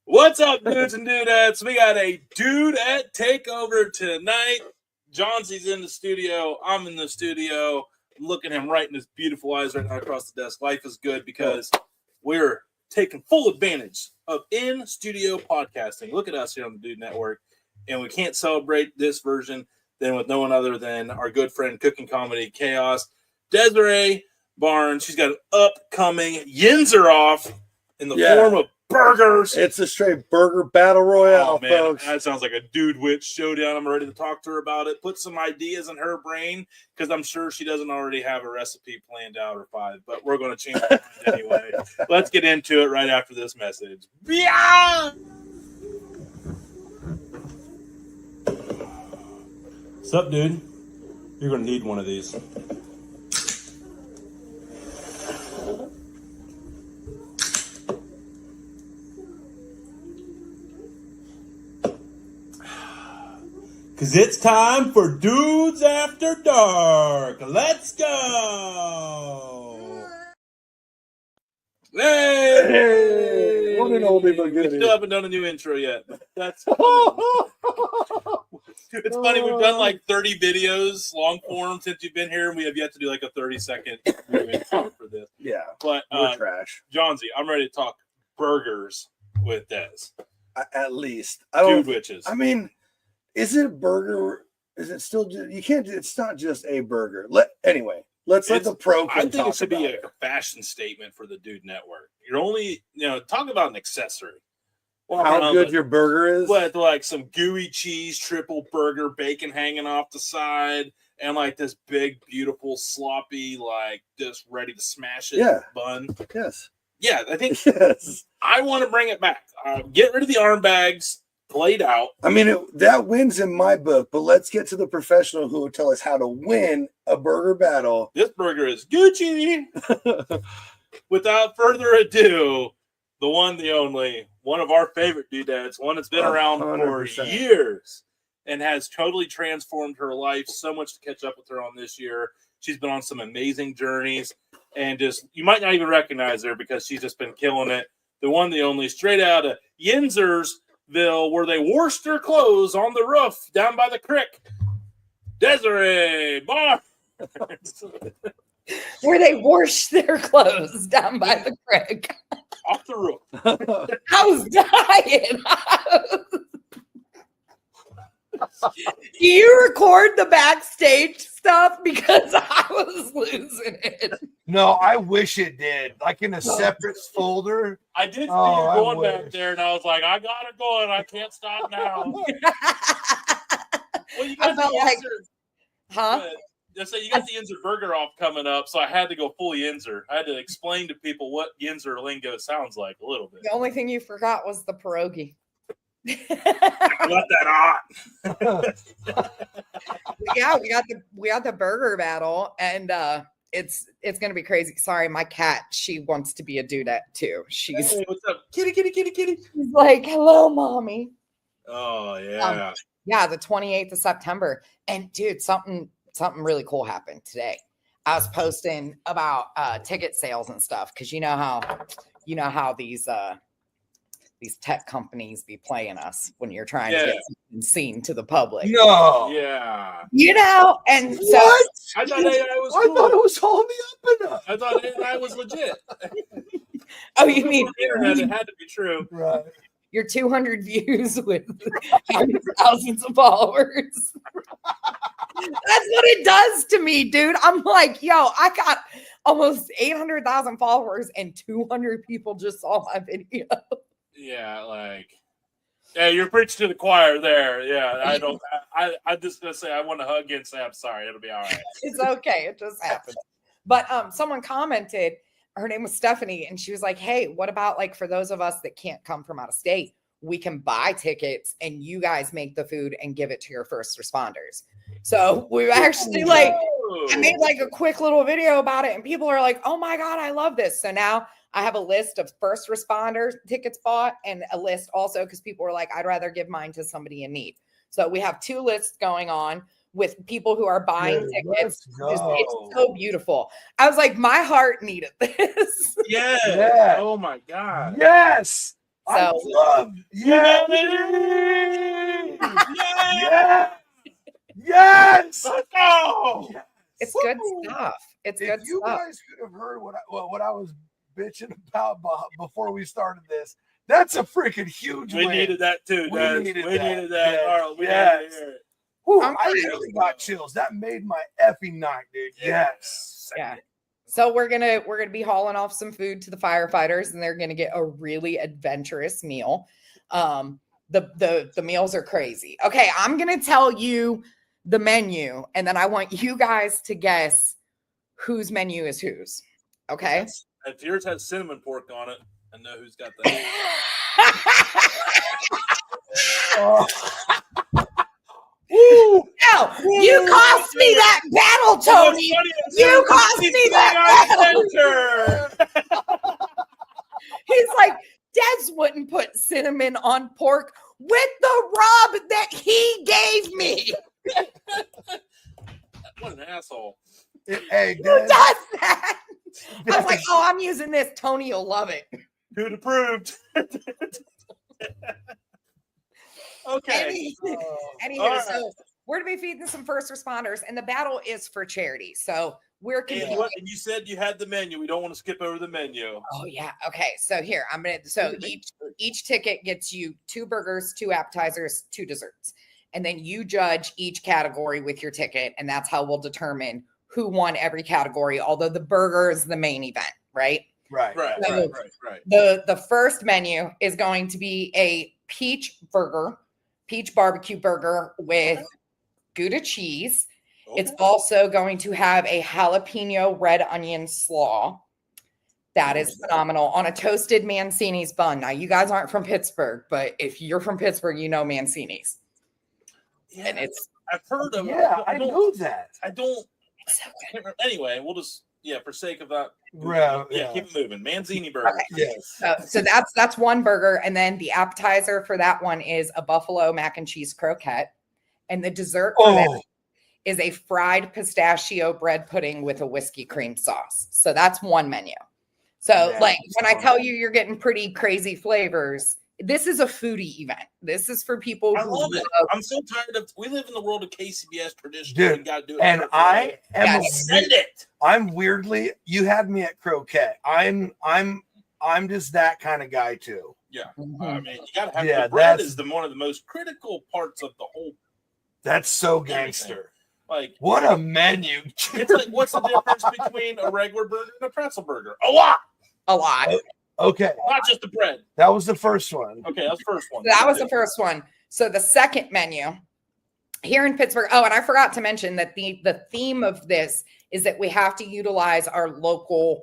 What's up, dudes and dudettes? We got a dudette takeover tonight. Johnsy's in the studio. I'm in the studio. I'm looking him right in his beautiful eyes right now across the desk. Life is good because we're taking full advantage of in-studio podcasting. Look at us here on the Dude Network. And we can't celebrate this version than with no one other than our good friend Cooking Comedy Chaos, Desarae Barnes. She's got an upcoming Yinzer off in the form of burgers. It's a straight burger battle royale, folks. That sounds like a dude witch showdown. I'm ready to talk to her about it. Put some ideas in her brain because I'm sure she doesn't already have a recipe planned out or five, but we're going to change it anyway. Let's get into it right after this message. Yeah! What's up, dude? You're going to need one of these. Because it's time for Dudes After Dark. Let's go. Hey! What an oldie but goodie. We still haven't done a new intro yet. But that's funny. It's funny. We've done like 30 videos, long form, since you've been here, and we have yet to do like a 30-second new intro for this. Yeah, but we're trash. Johnsy, I'm ready to talk burgers with Des. At least. Dude witches. I mean, is it a burger? Is it still? You can't. It's not just a burger. Anyway. Let's let the pro. I think it should be a fashion statement for the Dude Network. You're only, talk about an accessory. How good your burger is. With like some gooey cheese, triple burger, bacon hanging off the side, and like this big, beautiful, sloppy, like just ready to smash it bun. Yes. Yeah, I think yes. I want to bring it back. Get rid of the arm bags. Played out. I mean, that wins in my book, but let's get to the professional who will tell us how to win a burger battle. This burger is Gucci. Without further ado, the one, the only, one of our favorite dudettes, one that's been around 100%. For years and has totally transformed her life. So much to catch up with her on this year. She's been on some amazing journeys, and just you might not even recognize her because she's just been killing it. The one, the only, straight out of Yinzersville, where they washed their clothes on the roof down by the creek. Desarae Barnes. Where they wash their clothes down by the creek. Off the roof. I was dying. Do you record the backstage stuff? Because I was losing it. No, I wish it did. Like in a separate folder. I did see you going back there, and I was like, I got it going. I can't stop now. Well, you got the Yinzer. Huh? Just say you got the Yinzer burger off coming up, so I had to go full Yinzer. I had to explain to people what Yinzer lingo sounds like a little bit. The only thing you forgot was the pierogi. I left that on. Yeah, we got the burger battle, and it's gonna be crazy. Sorry, my cat, she wants to be a dudette too. She's what's up, kitty, kitty, kitty, kitty. She's like, hello, mommy. Oh yeah, yeah, the 28th of September, and dude, something really cool happened today. I was posting about ticket sales and stuff because you know how these tech companies be playing us when you're trying to get something seen to the public. No. Yeah. And so what? I thought AI was cool. I thought it was all on the up and up. I thought AI was legit. Oh, you mean the internet? It had to be true. Right. Your 200 views with thousands of followers. That's what it does to me, dude. I'm like, yo, I got almost 800,000 followers and 200 people just saw my video. Yeah, you're preaching to the choir there. Yeah, I'm just gonna say I want to hug you and say I'm sorry. It'll be all right. It's okay. It just happened. But someone commented, her name was Stephanie, and she was like, hey, what about like for those of us that can't come from out of state, we can buy tickets and you guys make the food and give it to your first responders. So we actually I made like a quick little video about it, and people are like, oh my God, I love this. So now I have a list of first responders tickets bought, and a list also because people were like, I'd rather give mine to somebody in need. So we have two lists going on with people who are buying tickets. It's so beautiful. I was like, my heart needed this. Yeah. Oh my God. Yes. I So love yes. Let's go. Yes. it's good stuff. It's If good you stuff. guys could have heard what I was bitching about before we started this, that's a freaking huge We win. needed that too, We Dad. needed We that. needed that. Yes. Carl, we Yes. needed to hear it. Whew, I'm I glad. really got chills. That made my effing night, dude. Yes. Yeah. So we're gonna be hauling off some food to the firefighters, and they're gonna get a really adventurous meal. The meals are crazy. Okay, I'm gonna tell you the menu, and then I want you guys to guess whose menu is whose. Okay. If yours has cinnamon pork on it, I know who's got that. Oh. No, you cost me that battle, Tony. You cost me that battle. He's like, Des wouldn't put cinnamon on pork with the rub that he gave me. What an asshole. Hey, Who does that? I was like, oh, I'm using this. Tony will love it. Who'd approved? Okay. Anywho, All so we're to be feeding some first responders, and the battle is for charity. So we're And competing. you said you had the menu. We don't want to skip over the menu. Oh yeah. Okay. So here I'm gonna. So each ticket gets you 2 burgers, 2 appetizers, 2 desserts, and then you judge each category with your ticket, and that's how we'll determine who won every category. Although the burger is the main event, right? Right. So the first menu is going to be a peach barbecue burger with Gouda cheese. It's also going to have a jalapeno red onion slaw. That is phenomenal on a toasted Mancini's bun. Now, you guys aren't from Pittsburgh, but if you're from Pittsburgh, you know Mancini's. Yeah, And it's I've heard of it. Yeah, I know that. I don't. so good. Anyway, we'll just for sake of that. Right, Yeah, keep it moving. Manzini burger. Okay. Yes. So that's one burger, and then the appetizer for that one is a buffalo mac and cheese croquette, and the dessert for that is a fried pistachio bread pudding with a whiskey cream sauce. So that's one menu. So like when I tell you you're getting pretty crazy flavors, this is a foodie event. This is for people I who love it. I'm so tired of. We live in the world of KCBS tradition. Dude, We gotta do it. and I am send it. I'm weirdly, you had me at croquette. I'm just that kind of guy too. Yeah. Mhm. I mean, you gotta have the bread is one of the most critical parts of the whole. That's so gangster. Like, what a menu. It's like, what's the difference between a regular burger and a pretzel burger? A lot. Okay. Not just the bread. That was the first one. Okay, that's the first one. That was the first one. So the second menu here in Pittsburgh. Oh, and I forgot to mention that the theme of this is that we have to utilize our local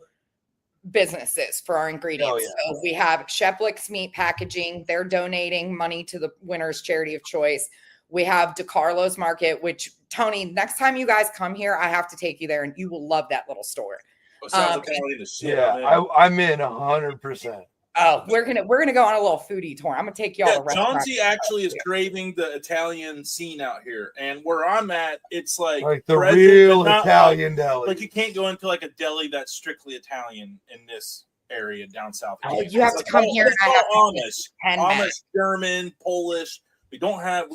businesses for our ingredients. Oh, yeah. So we have Sheplick's Meat Packaging. They're donating money to the winner's charity of choice. We have DeCarlo's Market, which, Tony, next time you guys come here, I have to take you there, and you will love that little store. Sounds Italian as shit. Yeah, I'm in 100%. Oh, we're gonna go on a little foodie tour. I'm gonna take you all to Johnsy actually is craving the Italian scene out here, and where I'm at, it's like the real Italian deli. Like you can't go into like a deli that's strictly Italian in this area down south. Oh, you have to come here. And I have Amish, German, Polish. We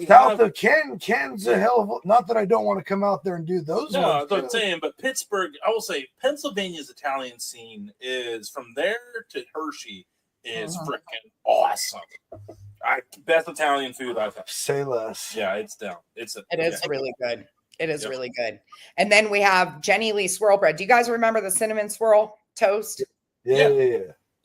South of Ken's a hell of a, not that I don't want to come out there and do those. No, ones, that's what I'm saying. But Pittsburgh, I will say, Pennsylvania's Italian scene is from there to Hershey is freaking awesome. Best Italian food I've had. Say less. Yeah, it's down. It is really good. It is really good. And then we have Jenny Lee Swirl Bread. Do you guys remember the cinnamon swirl toast? Yeah.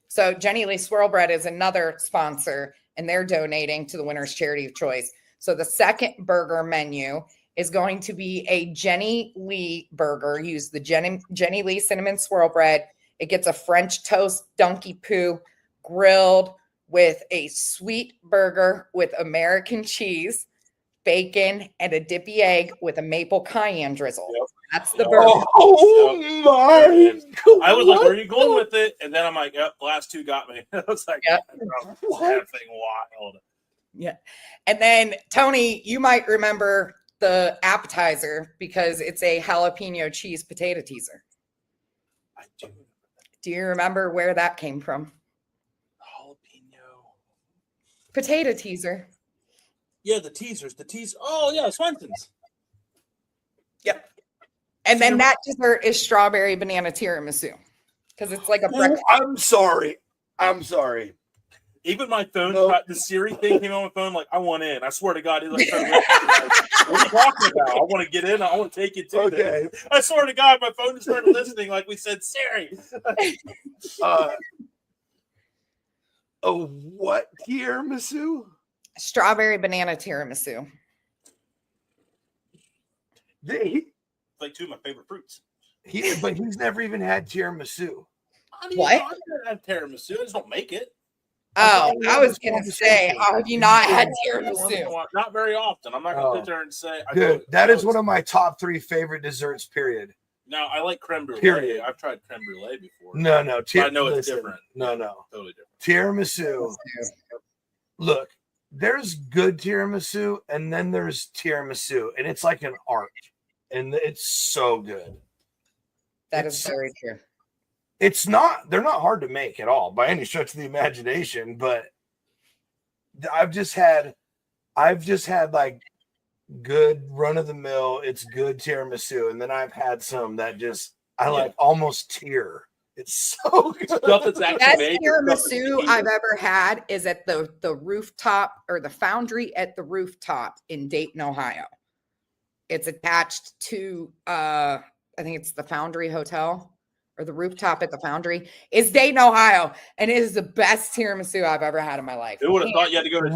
So Jenny Lee Swirl Bread is another sponsor, and they're donating to the winner's charity of choice. So the second burger menu is going to be a Jenny Lee burger. Use the Jenny Lee cinnamon swirl bread. It gets a French toast donkey poo grilled with a sweet burger with American cheese, bacon, and a dippy egg with a maple cayenne drizzle. Yep. That's the burger. Oh my God. I was like, where are you going with it? And then I'm like, yep, the last two got me. I was like, that thing wild. Yeah. And then, Tony, you might remember the appetizer because it's a jalapeno cheese potato teaser. I do. Do you remember where that came from? Jalapeno. Potato teaser. Yeah, the teasers. Oh yeah, Swenson's. Yep. And then that dessert is strawberry banana tiramisu because it's like a breakfast. I'm sorry. Even my phone, No. the Siri thing came on my phone. Like, I want in. I swear to God, he's like, what are you talking about? I want to get in. I want to take you to this. I swear to God, my phone just started listening. Like we said, Siri. What tiramisu? Strawberry banana tiramisu. Like two of my favorite fruits. But he's never even had tiramisu. What? I never had tiramisu. I just don't make it. Oh, I was going to say, how have you not had tiramisu? Not very often. I'm not going to sit there and say. Dude, that is one of my top 3 favorite desserts, period. No, I like creme brulee. Period. I've tried creme brulee before. No. I know it's different. No. Totally different. Tiramisu. Look, there's good tiramisu, and then there's tiramisu, and it's like an art, and it's so good. That is very true. They're not hard to make at all by any stretch of the imagination, but I've just had like good run of the mill, it's good tiramisu, and then I've had some that just like almost tear. It's so good. Stuff that's actually Best tiramisu I've ever had is at the rooftop or the foundry at the rooftop in Dayton, Ohio. It's attached to I think it's the Foundry Hotel. Or the rooftop at the Foundry is Dayton, Ohio, and it is the best tiramisu I've ever had in my life. Who would have thought you had to go to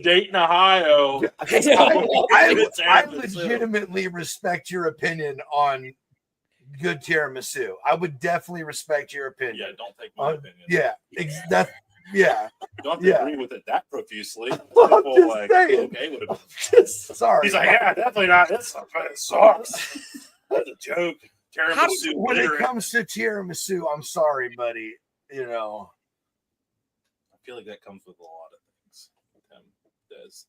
Dayton, Ohio? I legitimately respect your opinion on good tiramisu. I would definitely respect your opinion. Yeah, don't take my opinion. Yeah, Don't have to agree with it that profusely. I'm just saying. Okay, sorry. He's like, yeah, definitely not. It sucks. That's a joke. When it comes to tiramisu, I'm sorry, buddy. I feel like that comes with a lot of things.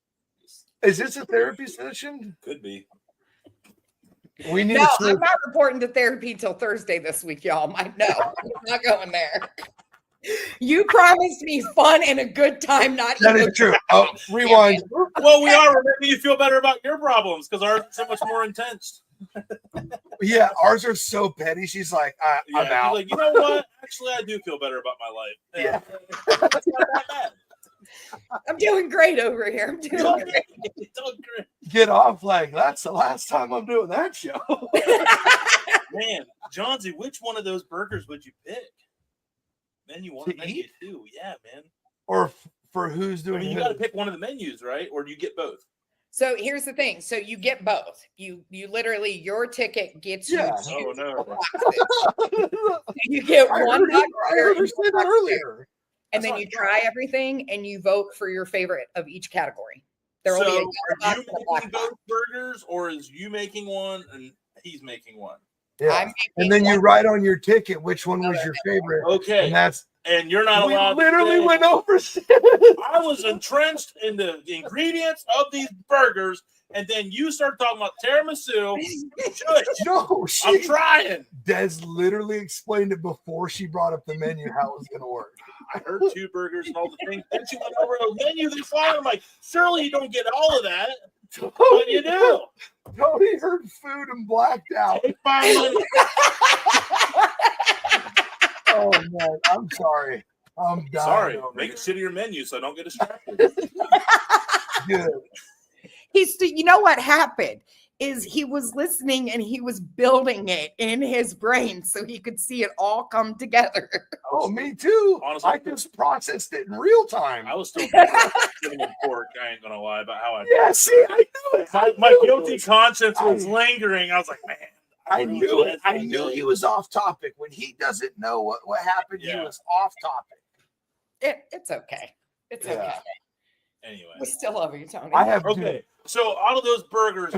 Is this a therapy session? Could be. We need. No, I'm not reporting to therapy till Thursday this week, y'all. I'm not going there. You promised me fun and a good time. That is true. Oh, rewind. Well, we are. We're making you feel better about your problems because ours are so much more intense. Yeah, ours are so petty. She's like, I'm out. Like, you know what? Actually, I do feel better about my life. Yeah. That's not that bad. I'm doing great over here. I'm doing great. Get off like that's the last time I'm doing that show. Man, Johnsy, which one of those burgers would you pick? Menu 1 and menu 2. Yeah, man. Or for who's doing you got to pick one of the menus, right? Or do you get both? So here's the thing. So you get both. You literally, your ticket gets you. Oh no. You get one box earlier. And then you try everything and you vote for your favorite of each category. There will be a are box you and a black making box. both burgers, or is you making one and he's making one? Yeah. And then you write on your ticket which one was your favorite. Okay. And you're not allowed. We literally went over. I was entrenched in the ingredients of these burgers, and then you start talking about tiramisu. No, I'm trying. Des literally explained it before she brought up the menu how it was going to work. I heard 2 burgers and all the things. Then she went over the menu. They fly. I'm like, surely you don't get all of that. What you do? Tony heard food and blacked out. Take my money. Oh man, I'm sorry. I'm dying. Sorry. Make a shittier menu so I don't get distracted. Good. You know what happened is he was listening and he was building it in his brain so he could see it all come together. Oh, me too. Honestly, I just processed it in real time. I was still giving him pork. I ain't gonna lie about how I. Yeah, see, I knew it. My guilty conscience was lingering. I was like, man. I knew it. I knew he was off topic. When he doesn't know what happened, he was off topic. It's okay. It's okay. Anyway, we still love you, Tony. I have So out of those burgers,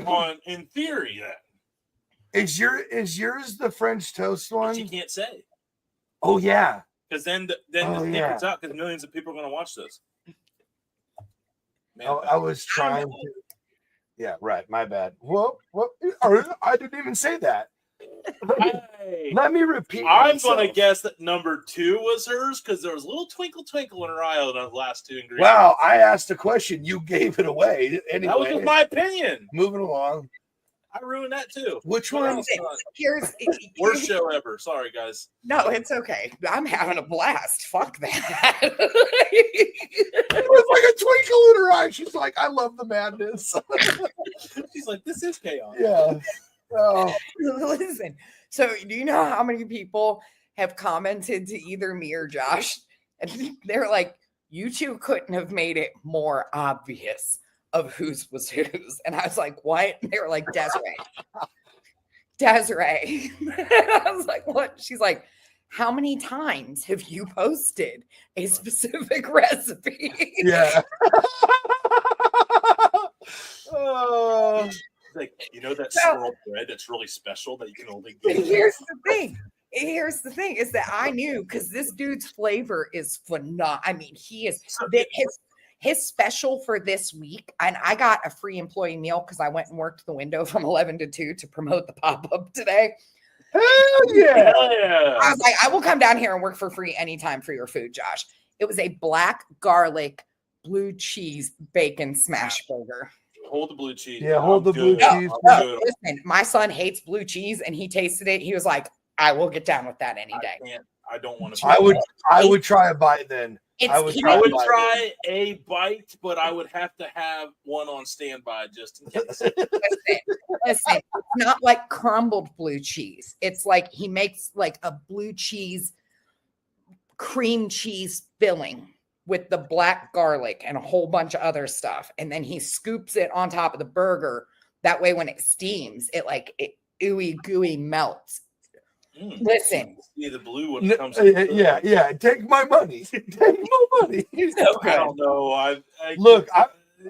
in theory, then is yours the French toast one? But you can't say. Oh yeah, because then the secret's out because millions of people are going to watch this. Man, I was trying to. Yeah, right. My bad. Well, I didn't even say that. Let me repeat. I'm going to guess that number 2 was hers because there was a little twinkle twinkle in her eye on the last 2 ingredients. Wow, I asked a question. You gave it away. Anyway, that was just my opinion. Moving along. I ruined that too. Which one? Worst show ever. Sorry, guys. No, it's okay. I'm having a blast. Fuck that. It was like a twinkle in her eye. She's like, I love the madness. She's like, this is chaos. Yeah. Oh. Listen, so do you know how many people have commented to either me or Josh? And they're like, you two couldn't have made it more obvious of whose was whose. And I was like, what? And they were like, Desarae. Desarae. I was like, what? She's like, how many times have you posted a specific recipe? Yeah. Like, you know that swirl bread that's really special that you can only get. Here's the thing is that I knew because this dude's flavor is phenomenal. I mean, he is his special for this week, and I got a free employee meal because I went and worked the window from 11 to 2 to promote the pop-up today. Hell yeah. I was like, I will come down here and work for free anytime for your food, Josh. It was a black garlic blue cheese bacon smash burger. Hold the blue cheese. Yeah, hold the blue cheese. Listen, my son hates blue cheese, and he tasted it. He was like, I will get down with that any day. I don't want to. I would try a bite then. I would try a bite, but I would have to have one on standby just in case. Listen, it's not like crumbled blue cheese. It's like he makes like a blue cheese, cream cheese filling with the black garlic and a whole bunch of other stuff. And then he scoops it on top of the burger. That way, when it steams, it ooey gooey melts. Listen, see the blue when it comes. Yeah. Take my money. Take my money. Okay. I don't know. Look.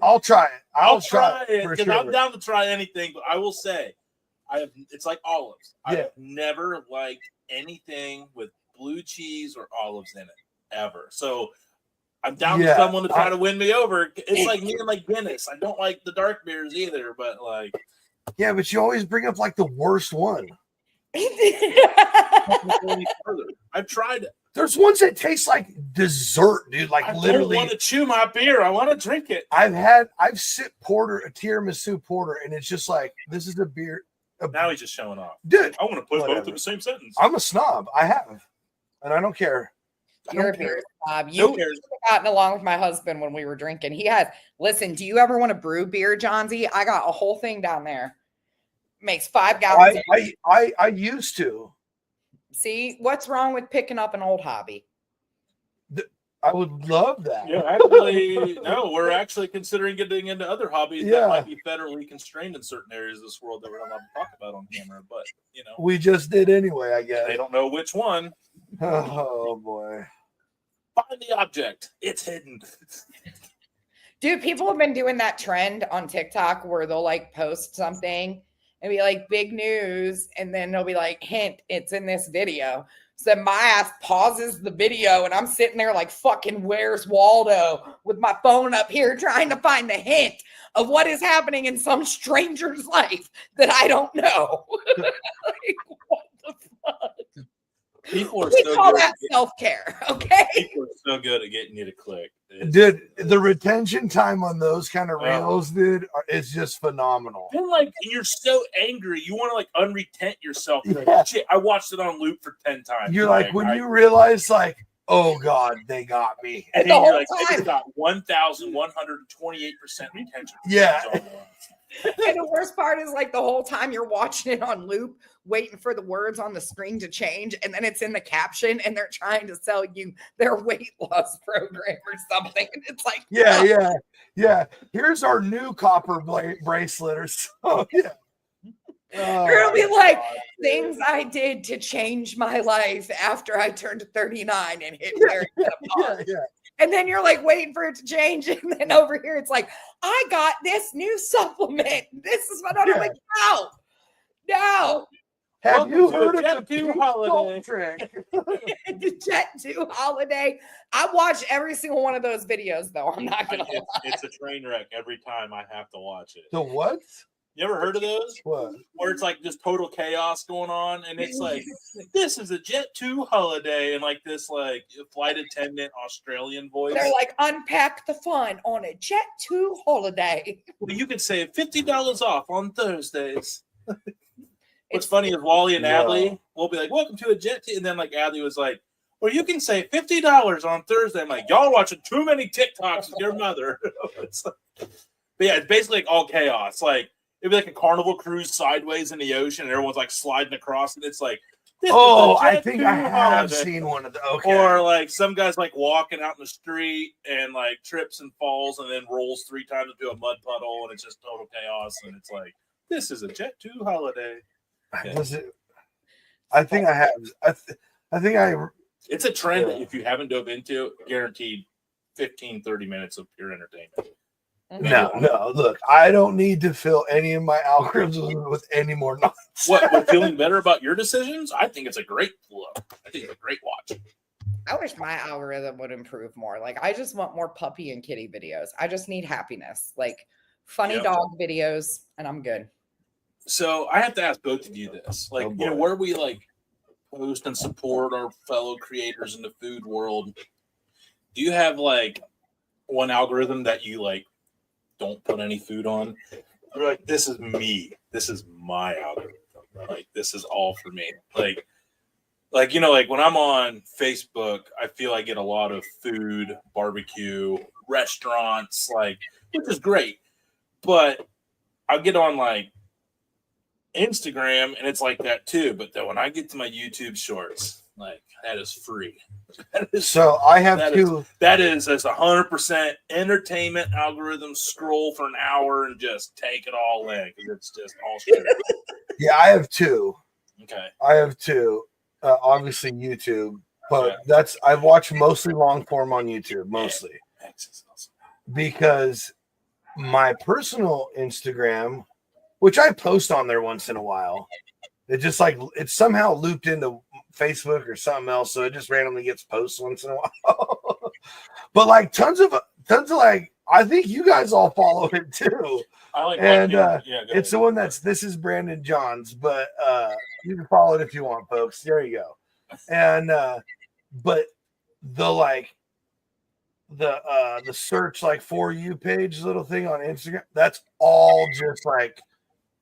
I'll try it. I'll try it because sure. I'm down to try anything. But I will say, it's like olives. I have never liked anything with blue cheese or olives in it ever. So I'm down to someone to try to win me over. It's like me and like Guinness. I don't like the dark beers either, but like. Yeah, but you always bring up like the worst one. I've tried it. There's ones that taste like dessert, dude. Like literally, I don't want to chew my beer. I want to drink it. I've sipped porter, a tiramisu porter, and it's just like this is a beer. Now he's just showing off, dude. I want to put both in the same sentence. I'm a snob. I have, and I don't care. You're a beer snob. You have gotten along with my husband when we were drinking. He has. Listen, do you ever want to brew beer, Johnsy? I got a whole thing down there. Makes 5 gallons. I used to. See, what's wrong with picking up an old hobby? I would love that. Yeah, actually, no, we're actually considering getting into other hobbies that might be federally constrained in certain areas of this world that we're not allowed to talk about on camera. But we just did anyway. I guess they don't know which one. Oh boy! Find the object. It's hidden. Dude, people have been doing that trend on TikTok where they'll like post something and be like, big news. And then they'll be like, hint, it's in this video. So my ass pauses the video and I'm sitting there like fucking Where's Waldo with my phone up here trying to find the hint of what is happening in some stranger's life that I don't know. Like, what the fuck? People are we call that self-care, okay? People are so good at getting you to click. Dude, the retention time on those kind of reels, dude, is just phenomenal. And like, you're so angry, you want to like unretent yourself. Yeah. Like, shit, I watched it on loop for 10 times. You're like, when you realize, like, oh God, they got me. And then you're like, it's got 1,128% retention. Yeah. And the worst part is like the whole time you're watching it on loop, waiting for the words on the screen to change, and then it's in the caption and they're trying to sell you their weight loss program or something. And it's like, yeah. Here's our new copper bracelet or so. Yeah. It'll be like things I did to change my life after I turned 39 and hit yeah. And then you're like waiting for it to change. And then over here, it's like, I got this new supplement. This is what I'm like, no. Have you heard of Jet 2 holiday trick? The Jet 2 holiday. I watch every single one of those videos, though. I'm not going to lie. It's a train wreck every time I have to watch it. The what? You ever heard of those? What? Where it's like just total chaos going on, and it's like, this is a Jet2 holiday, and like this like flight attendant Australian voice. They're like, unpack the fun on a Jet2 holiday. Well, you could save $50 off on Thursdays. What's funny is Wally and Adley will be like, welcome to a Jet2, and then like Adley was like, well, you can save $50 on Thursday. I'm like, y'all watching too many TikToks with your mother. But yeah, it's basically like all chaos. Like, it'd be like a carnival cruise sideways in the ocean, and everyone's like sliding across, and it's like, I think I have seen one of the. Okay. Or like some guy's like walking out in the street and like trips and falls and then rolls 3 times into a mud puddle, and it's just total chaos. And it's like, this is a Jet2 holiday. Yeah. I think I have. I think I. It's a trend that if you haven't dove into, guaranteed 15, 30 minutes of pure entertainment. No. Look, I don't need to fill any of my algorithms with any more nonsense. What? We're feeling better about your decisions? I think it's a great look. I think it's a great watch. I wish my algorithm would improve more. Like, I just want more puppy and kitty videos. I just need happiness, like funny dog videos, and I'm good. So I have to ask both of you this. Like, where we like post and support our fellow creators in the food world, do you have like one algorithm that you like don't put any food on? You're like, this is me. This is my algorithm. Like, this is all for me. Like like when I'm on Facebook, I feel I get a lot of food, barbecue, restaurants, like, which is great. But I'll get on like Instagram and it's like that too. But then when I get to my YouTube shorts, like, that is free. I have two. That is as 100% entertainment algorithm. Scroll for an hour and just take it all in because it's just all straight. Yeah, I have two. Okay. I have two. Obviously YouTube, but I watch mostly long form on YouTube, mostly because my personal Instagram, which I post on there once in a while, it just like it's somehow looped into Facebook or something else, so it just randomly gets posts once in a while. But like tons of like, I think you guys all follow it too. I like and it's the one this is Brandon Johns, but you can follow it if you want, folks. There you go. And but the search like for you page little thing on Instagram, that's all just like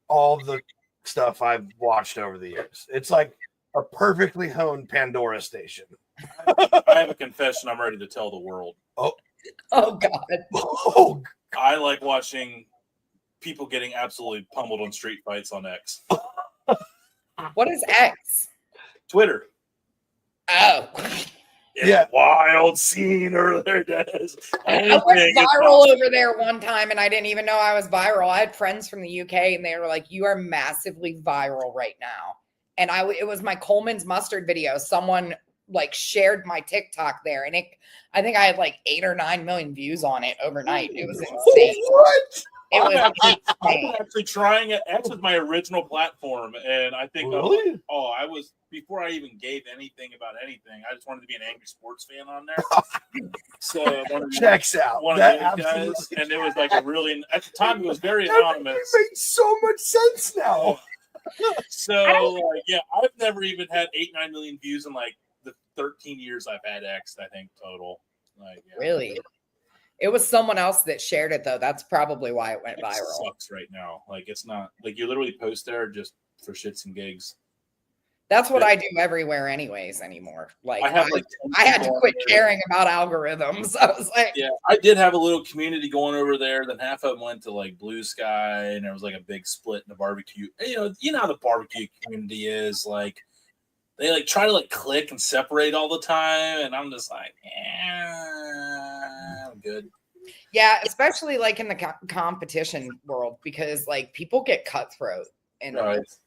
all the stuff I've watched over the years. It's like a perfectly honed Pandora station. I have a confession I'm ready to tell the world. Oh God. Oh, I like watching people getting absolutely pummeled on street fights on X. What is X? Twitter. Oh. Yeah. Wild scene earlier. I went viral over there one time and I didn't even know I was viral. I had friends from the UK and they were like, you are massively viral right now. And it was my Coleman's mustard video. Someone like shared my TikTok there and I think I had like 8 or 9 million views on it overnight. It was insane. What? I'm actually trying it. X was my original platform, and I think really? I was before I even gave anything about anything. I just wanted to be an angry sports fan on there. So checks out one that of those guys, and it was like a really at the time it was very anonymous. It makes so much sense now. So I've never even had 8-9 million views in like the 13 years I've had X. I think total. Like, really. It was someone else that shared it, though. That's probably why it went viral. It sucks right now. Like, it's not like you literally post there just for shits and gigs. That's what I do everywhere, anyways, anymore. Like, I had to quit caring about algorithms. I was like, I did have a little community going over there. Then half of them went to like Blue Sky, and there was like a big split in the barbecue. You know how the barbecue community is. Like, they like try to like click and separate all the time, and I'm just like, I'm good. Yeah, especially like in the competition world, because like people get cutthroat, and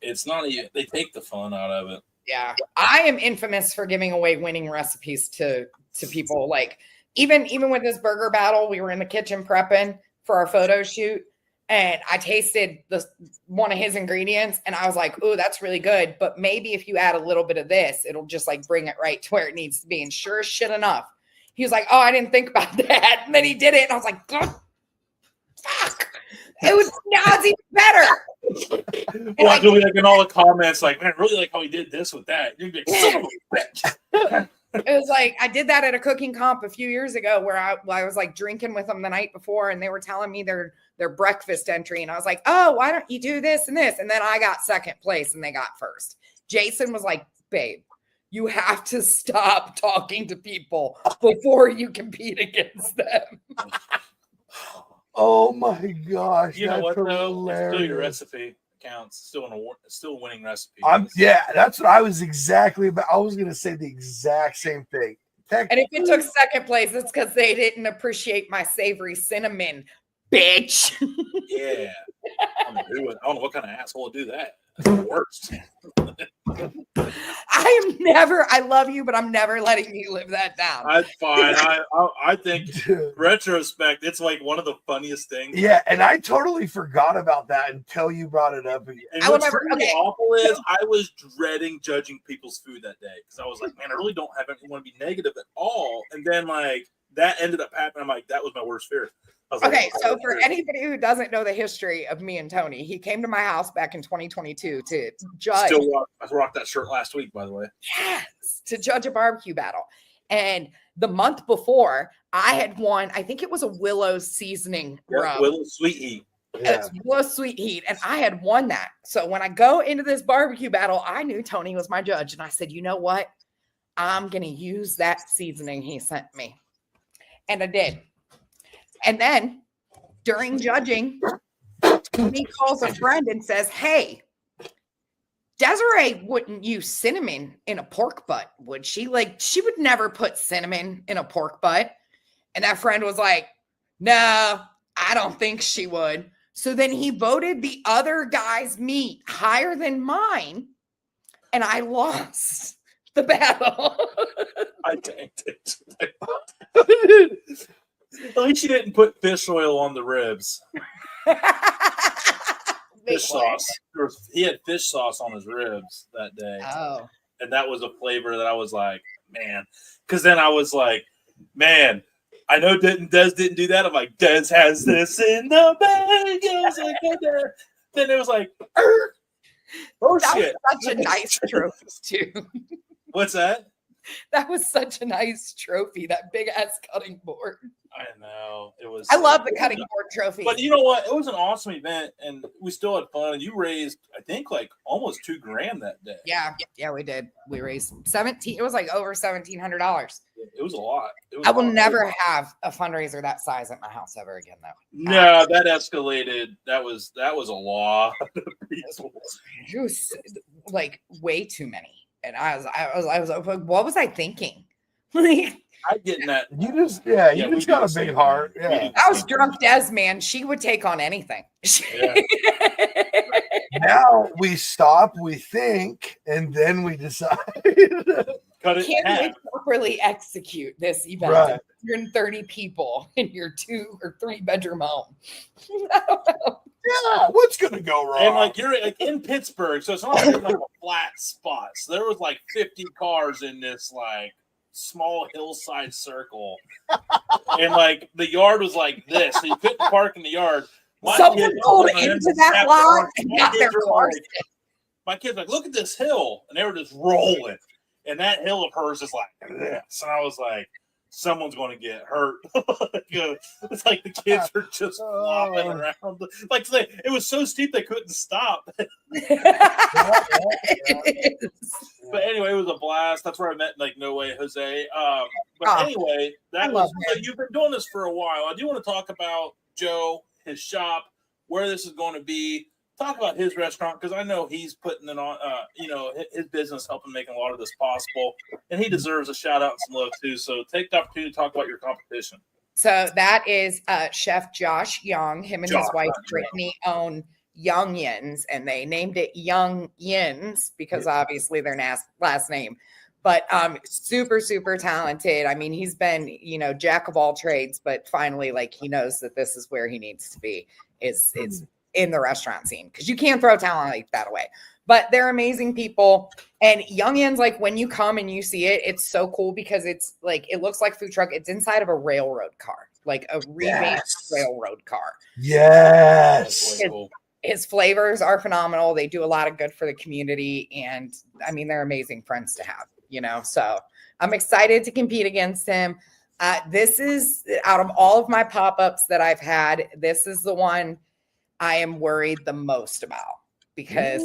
it's not even, they take the fun out of it. Yeah, I am infamous for giving away winning recipes to people. Like even with this burger battle, we were in the kitchen prepping for our photo shoot. And I tasted one of his ingredients and I was like, oh, that's really good. But maybe if you add a little bit of this, it'll just like bring it right to where it needs to be. And sure as shit enough, he was like, oh, I didn't think about that. And then he did it. And I was like, fuck. Now it's even better. Well, you'll be like in all the comments, like, man, I really like how he did this with that. You'd be like, son of a bitch. It was like I did that at a cooking comp a few years ago where I was like drinking with them the night before and they were telling me their breakfast entry. And I was like, oh, why don't you do this and this? And then I got second place and they got first. Jason was like, babe, you have to stop talking to people before you compete against them. Oh my gosh. You know what, though? Hilarious. It's still your recipe counts. Still a winning recipe. That's what I was exactly about. I was going to say the exact same thing. And if it took second place, it's because they didn't appreciate my savory cinnamon, bitch. Yeah. I don't know what kind of asshole would do that. That's the worst. I love you, but I'm never letting you live that down. That's fine. I think retrospect, it's like one of the funniest things. Yeah, and I totally forgot about that until you brought it up again. And what's really awful is I was dreading judging people's food that day because I was like, man, I really don't want to be negative at all. And then like that ended up happening. I'm like, that was my worst fear. Okay, so for anybody who doesn't know the history of me and Tony, he came to my house back in 2022 to judge. I rocked that shirt last week, by the way. Yes, to judge a barbecue battle. And the month before, I had won, I think it was a Willow seasoning rub. Willow Sweet Heat. Yeah. It's Willow Sweet Heat, and I had won that. So when I go into this barbecue battle, I knew Tony was my judge. And I said, you know what? I'm going to use that seasoning he sent me. And I did. And then during judging, he calls a friend and says, hey, Desarae wouldn't use cinnamon in a pork butt, would she? Like, she would never put cinnamon in a pork butt. And that friend was like, no, I don't think she would. So then he voted the other guy's meat higher than mine. And I lost the battle. I tanked it. At least you didn't put fish oil on the ribs. Fish sauce. He had fish sauce on his ribs that day. Oh. And that was a flavor that I was like, man. Because then I was like, man, I know Des didn't do that. I'm like, Des has this in the bag. I was like, then it was like, oh that shit. Was such a nice trophy, too. What's that? That was such a nice trophy, that big ass cutting board. I know. It was. I love the cutting board trophy. But you know what? It was an awesome event, and we still had fun. And you raised, I think, like almost $2,000 that day. Yeah, we did. We raised 17. It was like over $1,700. It was a lot. I will never have a fundraiser that size at my house ever again, though. No, that escalated. That was a lot. It was like way too many. And I was like, what was I thinking? Like, I get that. You just got a big heart. Yeah. I was drunk Des, man. She would take on anything. Yeah. Now we stop, we think, and then we decide. Cut it in half. Can we properly execute this event? Right. 130 people in your 2 or 3 bedroom home. Yeah, what's gonna go wrong? And like you're like in Pittsburgh, so it's not like a flat spot. So there was like 50 cars in this like small hillside circle, and like the yard was like this. So you couldn't park in the yard. Someone pulled into that lot and got their cars. My kids like, look at this hill, and they were just rolling. And that hill of hers is like this. And I was like, someone's going to get hurt. It's like the kids are just flopping around. Like it was so steep they couldn't stop. But anyway, it was a blast. That's where I met like No Way Jose. Anyway, you've been doing this for a while. I do want to talk about Joe, his shop, where this is going to be. Talk about his restaurant because I know he's putting it on, his business helping making a lot of this possible, and he deserves a shout out and some love too. So take the opportunity to talk about your competition. So that is Chef Josh Young. Him and his wife Brittany own YoungYinz, and they named it YoungYinz because obviously their last name. But super, super talented. I mean, he's been, jack of all trades, but finally, like he knows that this is where he needs to be. Is in the restaurant scene because you can't throw talent like that away. But they're amazing people. And YoungYinz, like when you come and you see it, it's so cool because it's like it looks like food truck. It's inside of a railroad car. like a revamped railroad car. Yes. His flavors are phenomenal. They do a lot of good for the community. And I mean, they're amazing friends to have, you know? So I'm excited to compete against him. This is, out of all of my pop-ups that I've had, this is the one I am worried the most about, because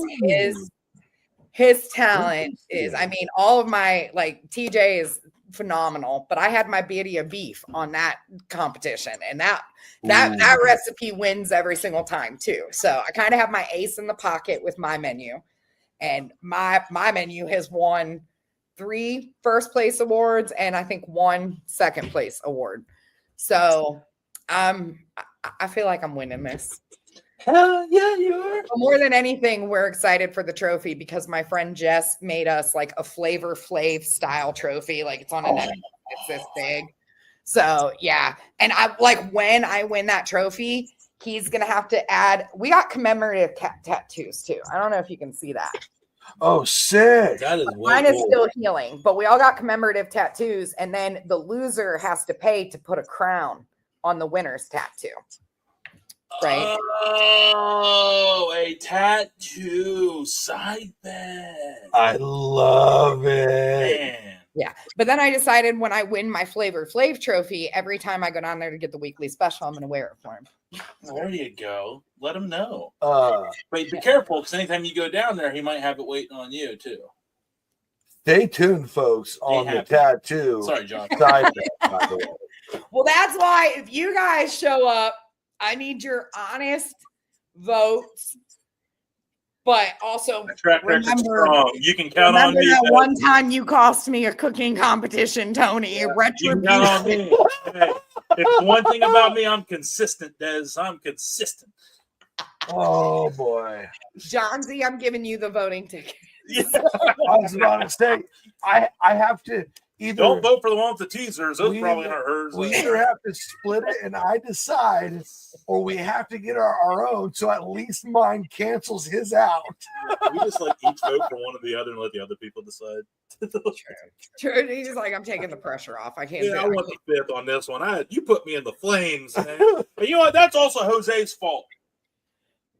his talent is, I mean, all of my, like, TJ is phenomenal, but I had my birria beef on that competition, and that recipe wins every single time too. So I kind of have my ace in the pocket with my menu, and my menu has won 3 first place awards and I think 1 second place award. So I feel like I'm winning this. Hell yeah, you are. But more than anything, we're excited for the trophy because my friend Jess made us like a Flavor Flav style trophy. Like it's on a net, it's this big. So yeah. And I like, when I win that trophy, he's gonna have to add, we got commemorative tattoos too. I don't know if you can see that. Oh, sick. That is mine is still healing, but we all got commemorative tattoos, and then the loser has to pay to put a crown on the winner's tattoo. Right. Oh, a tattoo side bet. I love it. Man. Yeah. But then I decided when I win my Flavor Flav trophy, every time I go down there to get the weekly special, I'm going to wear it for him. There you go. Let him know. But But be careful, because anytime you go down there, he might have it waiting on you, too. stay tuned, folks, on the tattoo. Sorry, John. Side bet, by the way. Well, that's why if you guys show up, I need your honest votes, but also remember, you can count on me. That one time you cost me a cooking competition, Tony. You can count on me. Hey, it's one thing about me, I'm consistent, Des. I'm consistent. Oh boy, Johnsy, I'm giving you the voting ticket. Yeah. I was about to say, I have to either don't vote for the one with the teasers. Those probably aren't hers. We either have to split it and I decide, or we have to get our own. So at least mine cancels his out. We just like each vote for one or the other and let the other people decide. True. He's just like, I'm taking the pressure off. I can't. Yeah, I want the fifth on this one. You put me in the flames, man. But you know what? That's also Jose's fault.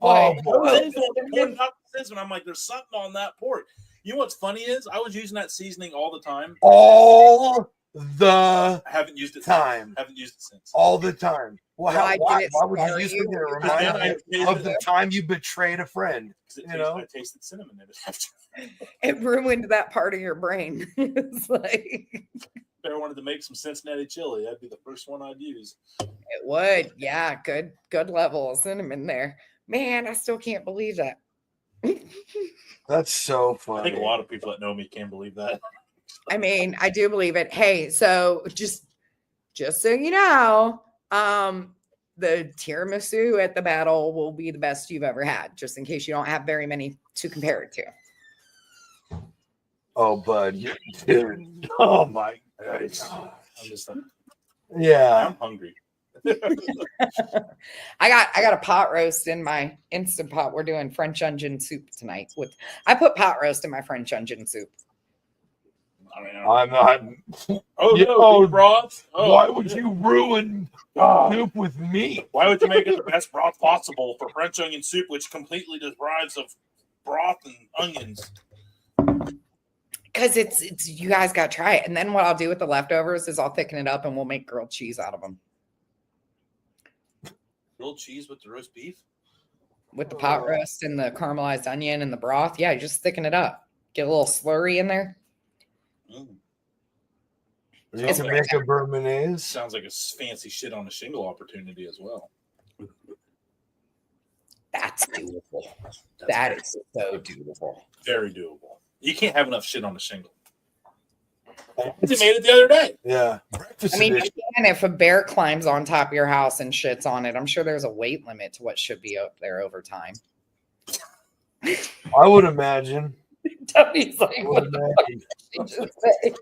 Oh, Jose's the I'm like, there's something on that pork. You know what's funny is I was using that seasoning all the time. All the I haven't used it time. Haven't used it since. All the time. Well, why would you use it to remind me of the time you betrayed a friend? I tasted cinnamon in it after. It ruined that part of your brain. It's like, if I wanted to make some Cincinnati chili, that'd be the first one I'd use. It would. Yeah, good level of cinnamon there. Man, I still can't believe that. That's so funny. I think a lot of people that know me can't believe that. I mean, I do believe it. Hey, so just so you know, the tiramisu at the battle will be the best you've ever had, just in case you don't have very many to compare it to. Oh, bud, dude. Oh my gosh. I'm just yeah. I'm hungry. I got a pot roast in my Instant Pot. We're doing French onion soup tonight. I put pot roast in my French onion soup. I'm not. Broth. Why would you ruin soup with me? Why would you make it the best broth possible for French onion soup, which completely deprives of broth and onions? Because it's you guys got to try it. And then what I'll do with the leftovers is I'll thicken it up and we'll make grilled cheese out of them. Grilled cheese with the roast beef? With the pot roast and the caramelized onion and the broth. Yeah, you just thicken it up. Get a little slurry in there. You can make a Bermudaise. Sounds like a fancy shit on a shingle opportunity as well. That's doable. That is so doable. Very doable. You can't have enough shit on a shingle. They made it the other day. Yeah. I mean, if a bear climbs on top of your house and shits on it, I'm sure there's a weight limit to what should be up there over time. I would imagine. Tony's like, what the fuck did she just say?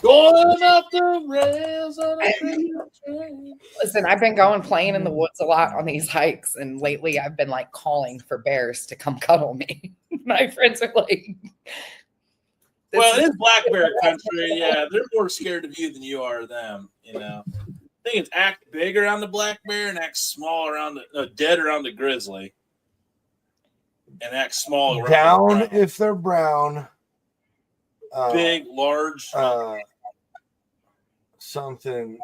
Going up the rails on a train. Listen, I've been playing in the woods a lot on these hikes, and lately I've been like calling for bears to come cuddle me. My friends are like, Well, it is black bear country. Yeah, they're more scared of you than you are of them. You know, I think it's act big around the black bear and act small around dead around the grizzly, and act small around down the brown. if they're brown. Big, large. Something.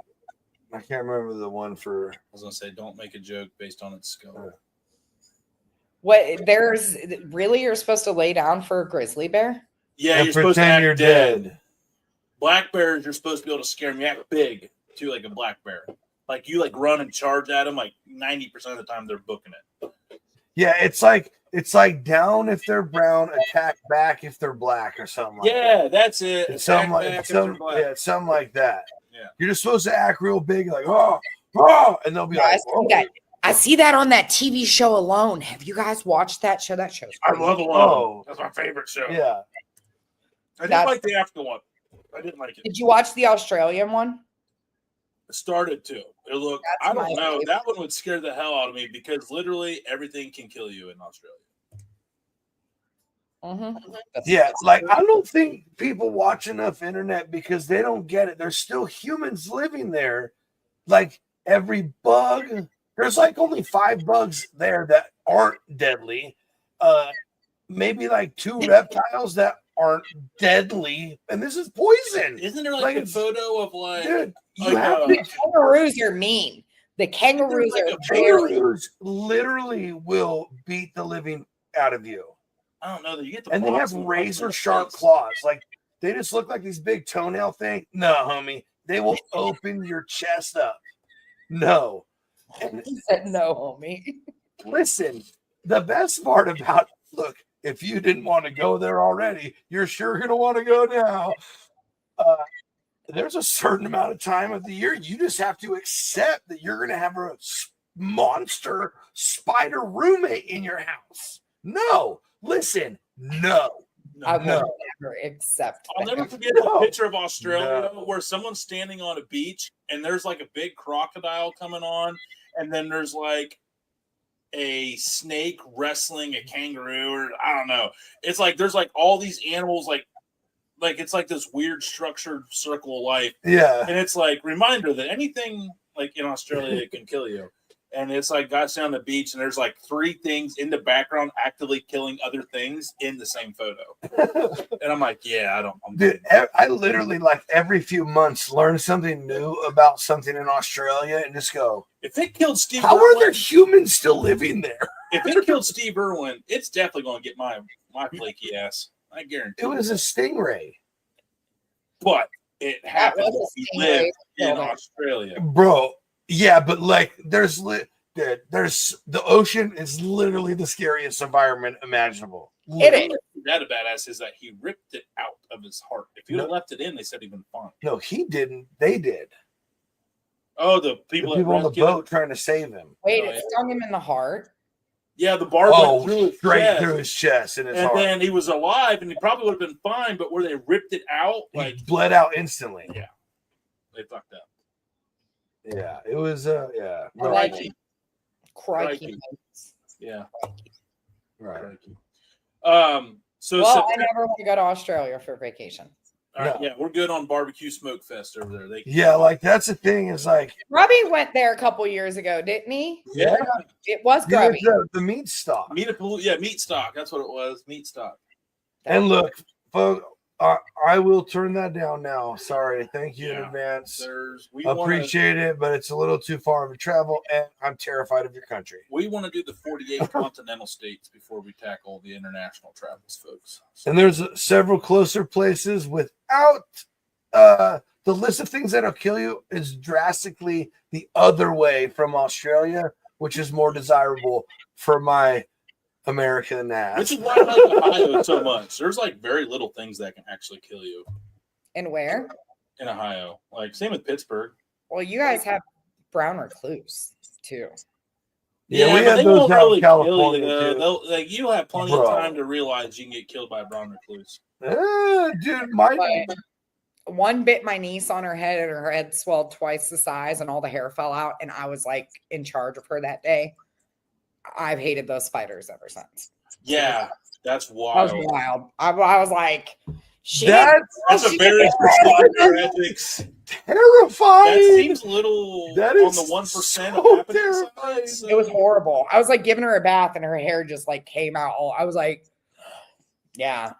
I can't remember the one for. I was gonna say, don't make a joke based on its skull. What there's really you're supposed to lay down for a grizzly bear? Yeah, And you're supposed to pretend act you're dead. dead. Black bears, you're supposed to be able to scare them. You act big too, like a black bear. Like you run and charge at them. Like 90% of the time, they're booking it. Yeah, it's like down if they're brown, attack back if they're black or something like that. Yeah, that's it. It's something Attack like back if they're black. yeah, something like that. Yeah. You're just supposed to act real big, like and they'll be like, I see that on that TV show Alone. Have you guys watched that show? That show's I crazy. love Alone. That's my favorite show. Yeah. I didn't like the after one. I didn't like it. Did you watch the Australian one? It started to. It looked. That's I don't my know. favorite. That one would scare the hell out of me because literally everything can kill you in Australia. Yeah, like I don't think people watch enough internet because they don't get it. There's still humans living there. Like every bug, there's like only 5 bugs there that aren't deadly. Maybe like 2 reptiles that aren't deadly, and this is poison. Isn't there like a photo of Dude, you like, have The kangaroos are mean. The kangaroos like are a very. kangaroos literally will beat the living out of you. I don't know that you get the And they have boxing razor gloves sharp in the claws. Like they just look like these big toenail thing. No, homie. They will open your chest up. No. And He said no, homie. listen, the best part about look, if you didn't want to go there already, you're sure gonna want to go now. There's a certain amount of time of the year you just have to accept that you're gonna have a monster spider roommate in your house. No, listen, no. I will No. never accept. I'll that. never forget the No. picture of Australia No. where someone's standing on a beach and there's like a big crocodile coming on, and then there's like a snake wrestling a kangaroo, or I don't know. It's like there's like all these animals, like it's like this weird structured circle of life, Yeah. and it's like reminder that anything like in Australia can kill you. And it's like guys on the beach, and there's like 3 things in the background actively killing other things in the same photo. And I'm like, yeah, I don't. Dude, I literally like every few months learn something new about something in Australia and just go, If it killed Steve, how are there Irwin, humans still living there? if it killed Steve Irwin, it's definitely going to get my flaky ass. I guarantee. It was a stingray. But it happened. was a We stingray live in killed him. Australia. Bro, yeah, but like there's the ocean is literally the scariest environment imaginable. It is. That a badass is that he ripped it out of his heart. If you had left it in, they said he'd been fine. No, he didn't. They did. Oh, the The people, people on the rescued him? boat trying to save him. Wait, Oh, it yeah. stung him in the heart. Yeah, the barb went through his straight chest. through his chest and his And heart. then he was alive, and he probably would have been fine. But where they ripped it out, He like bled out instantly. Yeah. they fucked up. Yeah, it was yeah. I like Crikey. it. Crikey. Crikey. Yeah. Right. Crikey. So Well, I September, never want to go to Australia for vacation. all right, No. yeah, we're good on barbecue smoke fest over there. Yeah, like that's the thing is like Robbie went there a couple years ago, didn't he? Yeah. It was yeah, grubby. the meat stock. meat stock. That's what it was. Meat stock. And look, folks, I will turn that down now. Sorry. Thank you in Yeah. advance. We Appreciate it, but it's a little too far of a travel, and I'm terrified of your country. We want to do the 48 continental states before we tackle the international travels, folks. So, And there's several closer places without the list of things that'll kill you is drastically the other way from Australia, which is more desirable for my American ass. which is why I like Ohio so much. There's like very little things that can actually kill you And where? in Ohio. Like same with Pittsburgh. Well, you guys have brown recluse too. Yeah, we but have they those won't out in really California, kill you, too. though. Like you have plenty Bro. of time to realize you can get killed by a brown recluse. Dude, my But one bit my niece on her head, and her head swelled twice the size, and all the hair fell out. And I was like in charge of her that day. I've hated those spiders ever since. Yeah, that's That wild. was wild. I was like, That's a very specific. Terrifying. That seems a little That on is the 1% so of terrifying. It was horrible. I was like giving her a bath and her hair just like came out. I was like, yeah.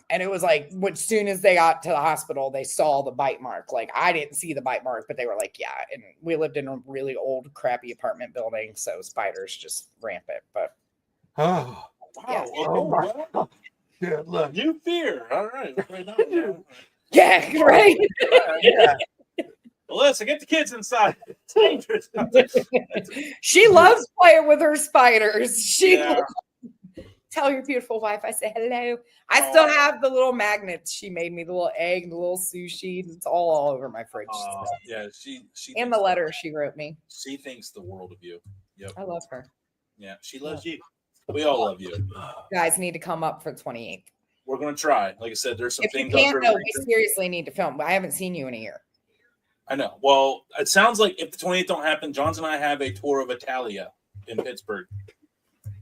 And it was like, as soon as they got to the hospital, they saw the bite mark. Like I didn't see the bite mark, but they were like, yeah. And we lived in a really old, crappy apartment building. So spiders just rampant. But oh, Wow. Yeah. Okay, oh my well, God. Yeah, look. you fear. All right. Right now, yeah, right. Yeah. Melissa, get the kids inside. It's dangerous. She loves playing with her spiders. She Yeah. Tell your beautiful wife I say hello. I still have the little magnets she made me, the little egg, the little sushi. It's all over my fridge. Yeah, she And the letter she wrote me. She thinks the world of you. Yep. I love her. Yeah, she loves you. We all love you. You guys need to come up for the 28th. We're gonna try. Like I said, there's some If you things. can't, no, we seriously need to film. I haven't seen you in a year. I know. Well, it sounds like if the 28th don't happen, Johns and I have a tour of Italia in Pittsburgh.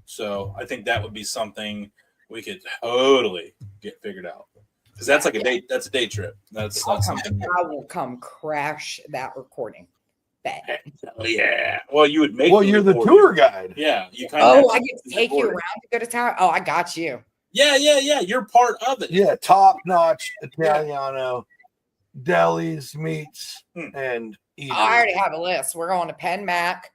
So I think that would be something we could totally get figured out. Because that's like a day. That's a day trip. That's not something. I will come crash that recording. Bet. Yeah. Well, you would make. Well, you're the tour guide. Yeah. You kind of. Oh, I get to take you around to go to town. Oh, I got you. Yeah. You're part of it. Yeah, top notch Italiano, delis, meats, and eaters. I already have a list. We're going to Penn Mac.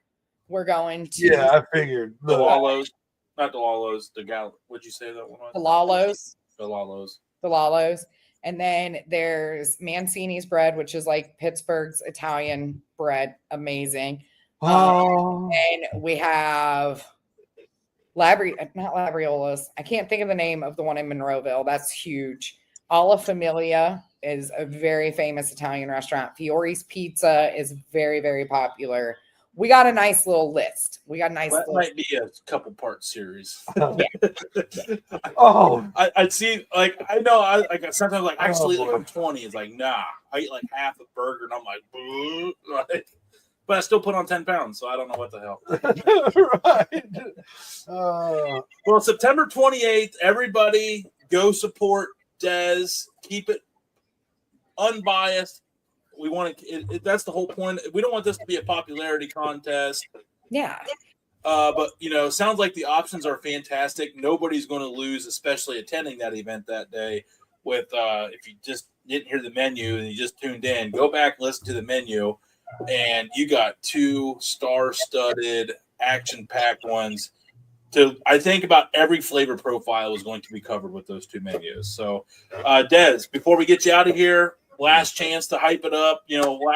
We're going to Yeah, I figured. The Lalos, not the Lalos. The Gal. What'd you say that one was? the Lalos. The Lalos. The Lalos. And then there's Mancini's bread, which is like Pittsburgh's Italian bread. Amazing. Oh, And we have not Labriola's. I can't think of the name of the one in Monroeville. That's huge. Alla Familia is a very famous Italian restaurant. Fiore's Pizza is very, very popular. We got a nice little list. That might be a couple part series. oh, I'd see, like, I know, like sometimes, like, actually, like, I'm 20. It's like, nah, I eat like half a burger, and I'm like, boo, right? But I still put on 10 pounds, so I don't know what the hell. right. Well, September 28th, everybody go support Des. Keep it unbiased. We want to. That's the whole point. We don't want this to be a popularity contest. Yeah. But sounds like the options are fantastic. Nobody's going to lose, especially attending that event that day. With if you just didn't hear the menu and you just tuned in, go back and listen to the menu, and you got 2 star-studded, action-packed ones. I think about every flavor profile is going to be covered with those 2 menus. So, Des, before we get you out of here, last chance to hype it up.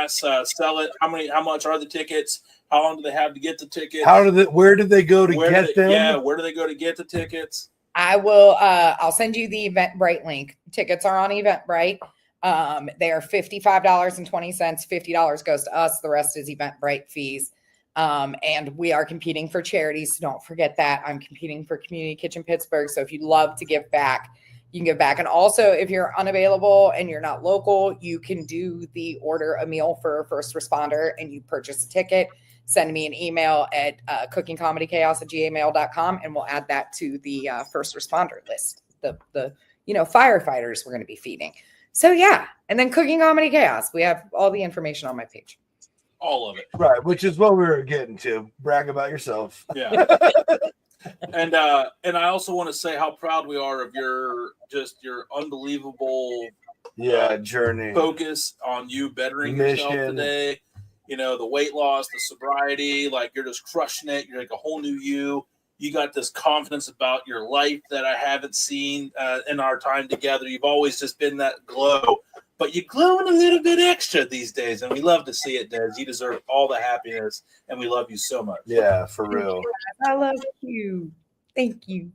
Sell it. How much are the tickets? How long do they have to get the tickets? Where did they go to get them? Yeah, where do they go to get the tickets? I will. I'll send you the Eventbrite link. Tickets are on Eventbrite. They are $55.20. $50 goes to us. The rest is Eventbrite fees. And we are competing for charities. So don't forget that. I'm competing for Community Kitchen Pittsburgh. So if you'd love to give back, you can give back. And also, if you're unavailable and you're not local, you can do the order a meal for a first responder and you purchase a ticket. Send me an email at cookingcomedychaos@gmail.com and we'll add that to the first responder list. The firefighters we're going to be feeding. So yeah. And then Cooking Comedy Chaos. We have all the information on my page. All of it. Right, which is what we were getting to. Brag about yourself. Yeah. And I also want to say how proud we are of your unbelievable journey. Focus on you bettering Mission. yourself today. The weight loss, the sobriety, like you're just crushing it. You're like a whole new you. You got this confidence about your life that I haven't seen in our time together. You've always just been that glow. But you're glowing a little bit extra these days, and we love to see it, Des. You deserve all the happiness, and we love you so much. Yeah, for real. I love you. Thank you.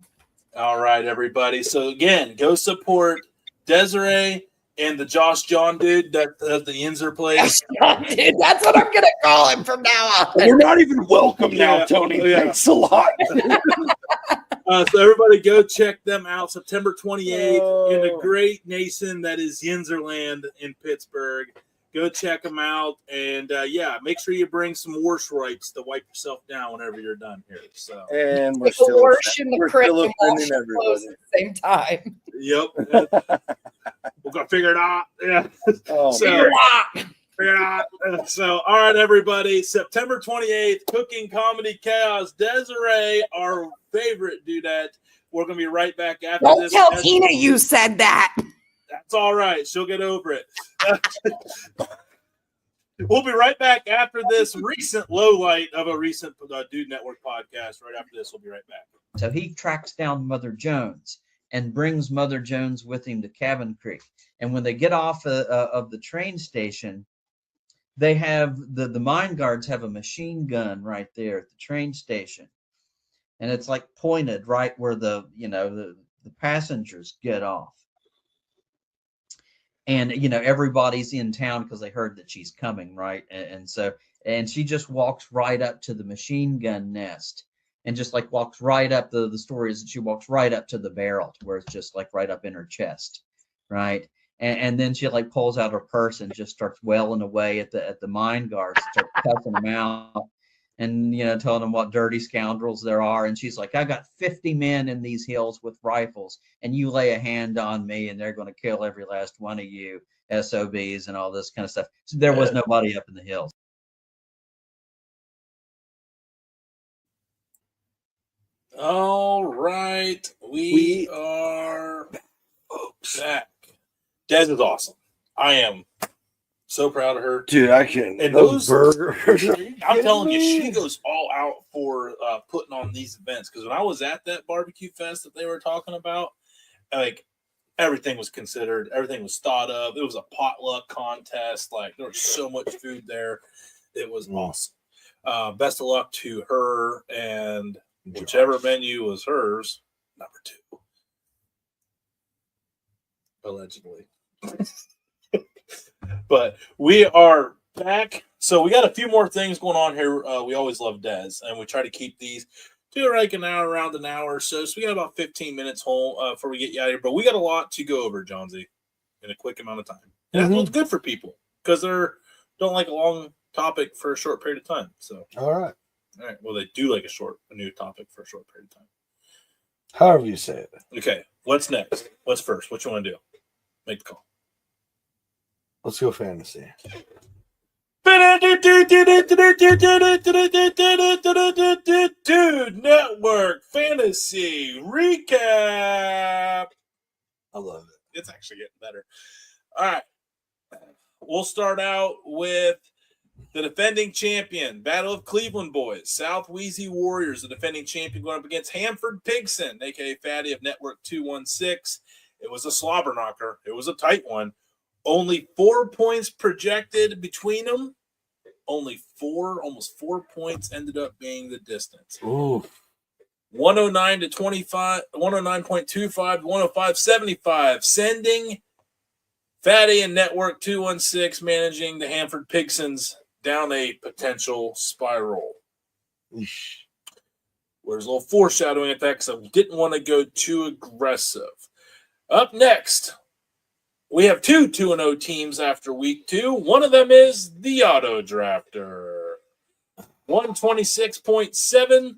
All right, everybody. So, again, go support Desarae and the Josh John dude that the Yinzer place. Dude, that's what I'm going to call him from now on. We're not even welcome now, Yeah. Tony. Yeah. Thanks a lot. So everybody go check them out September 28th in the great nation that is Yinzerland in Pittsburgh. Go check them out. And yeah, make sure you bring some horse rights to wipe yourself down whenever you're done here. So, And we're The still Lorsch and the we're Crit still and Walsh offending close everybody. at the same time. yep. We're going to figure it out. Yeah. Oh, So- Figure it out. Yeah. So, all right, everybody. September 28th, Cooking Comedy Chaos. Desarae, our favorite dudette. We're going to be right back after Don't this. tell Tina you said that. That's all right. She'll get over it. We'll be right back after this recent low light of a recent Dude Network podcast. Right after this, we'll be right back. So he tracks down Mother Jones and brings Mother Jones with him to Cabin Creek. And when they get off of the train station, they have the mine guards have a machine gun right there at the train station, and it's like pointed right where the passengers get off. And everybody's in town because they heard that she's coming, right? And she just walks right up to the machine gun nest and just like walks right up. The story is that she walks right up to the barrel where it's just like right up in her chest, right? And then she like pulls out her purse and just starts wailing away at the mine guards, start cussing them out, and telling them what dirty scoundrels there are. And she's like, I got 50 men in these hills with rifles, and you lay a hand on me, and they're going to kill every last one of you SOBs and all this kind of stuff. So there was nobody up in the hills. All right. We are back. Des is awesome. I am so proud of her. Dude, I can. And those those- burgers. I'm telling you, she goes all out for putting on these events. Because when I was at that barbecue fest that they were talking about, like everything was considered, everything was thought of. It was a potluck contest. Like there was so much food there. It was awesome. Best of luck to her and whichever menu was hers, number 2. Allegedly. But we are back. So we got a few more things going on here. We always love Des, and we try to keep these to like an hour, around an hour or so. So we got about 15 minutes whole before we get you out of here. But we got a lot to go over, Johnsy, in a quick amount of time. And that's good for people because they don't like a long topic for a short period of time. So All right. Well, they do like a new topic for a short period of time. However you say it. Okay, what's next? What's first? What you want to do? Make the call. Let's go fantasy. Dude Network Fantasy Recap. I love it. It's actually getting better. All right. We'll start out with the defending champion, Battle of Cleveland Boys, South Wheezy Warriors, the defending champion going up against Hanford Pigson, a.k.a. Fatty of Network 216. It was a slobber knocker. It was a tight one. Only 4 points projected between them. Only almost 4 points ended up being the distance. Ooh. 109 to 25, 109.25 to 105.75, sending Fatty and Network 216 managing the Hanford Pigsons down a potential spiral. Eesh. There's a little foreshadowing at that because I didn't want to go too aggressive. Up next, we have 2 2-0 teams after week 2. One of them is the Auto Drafter. 126.7,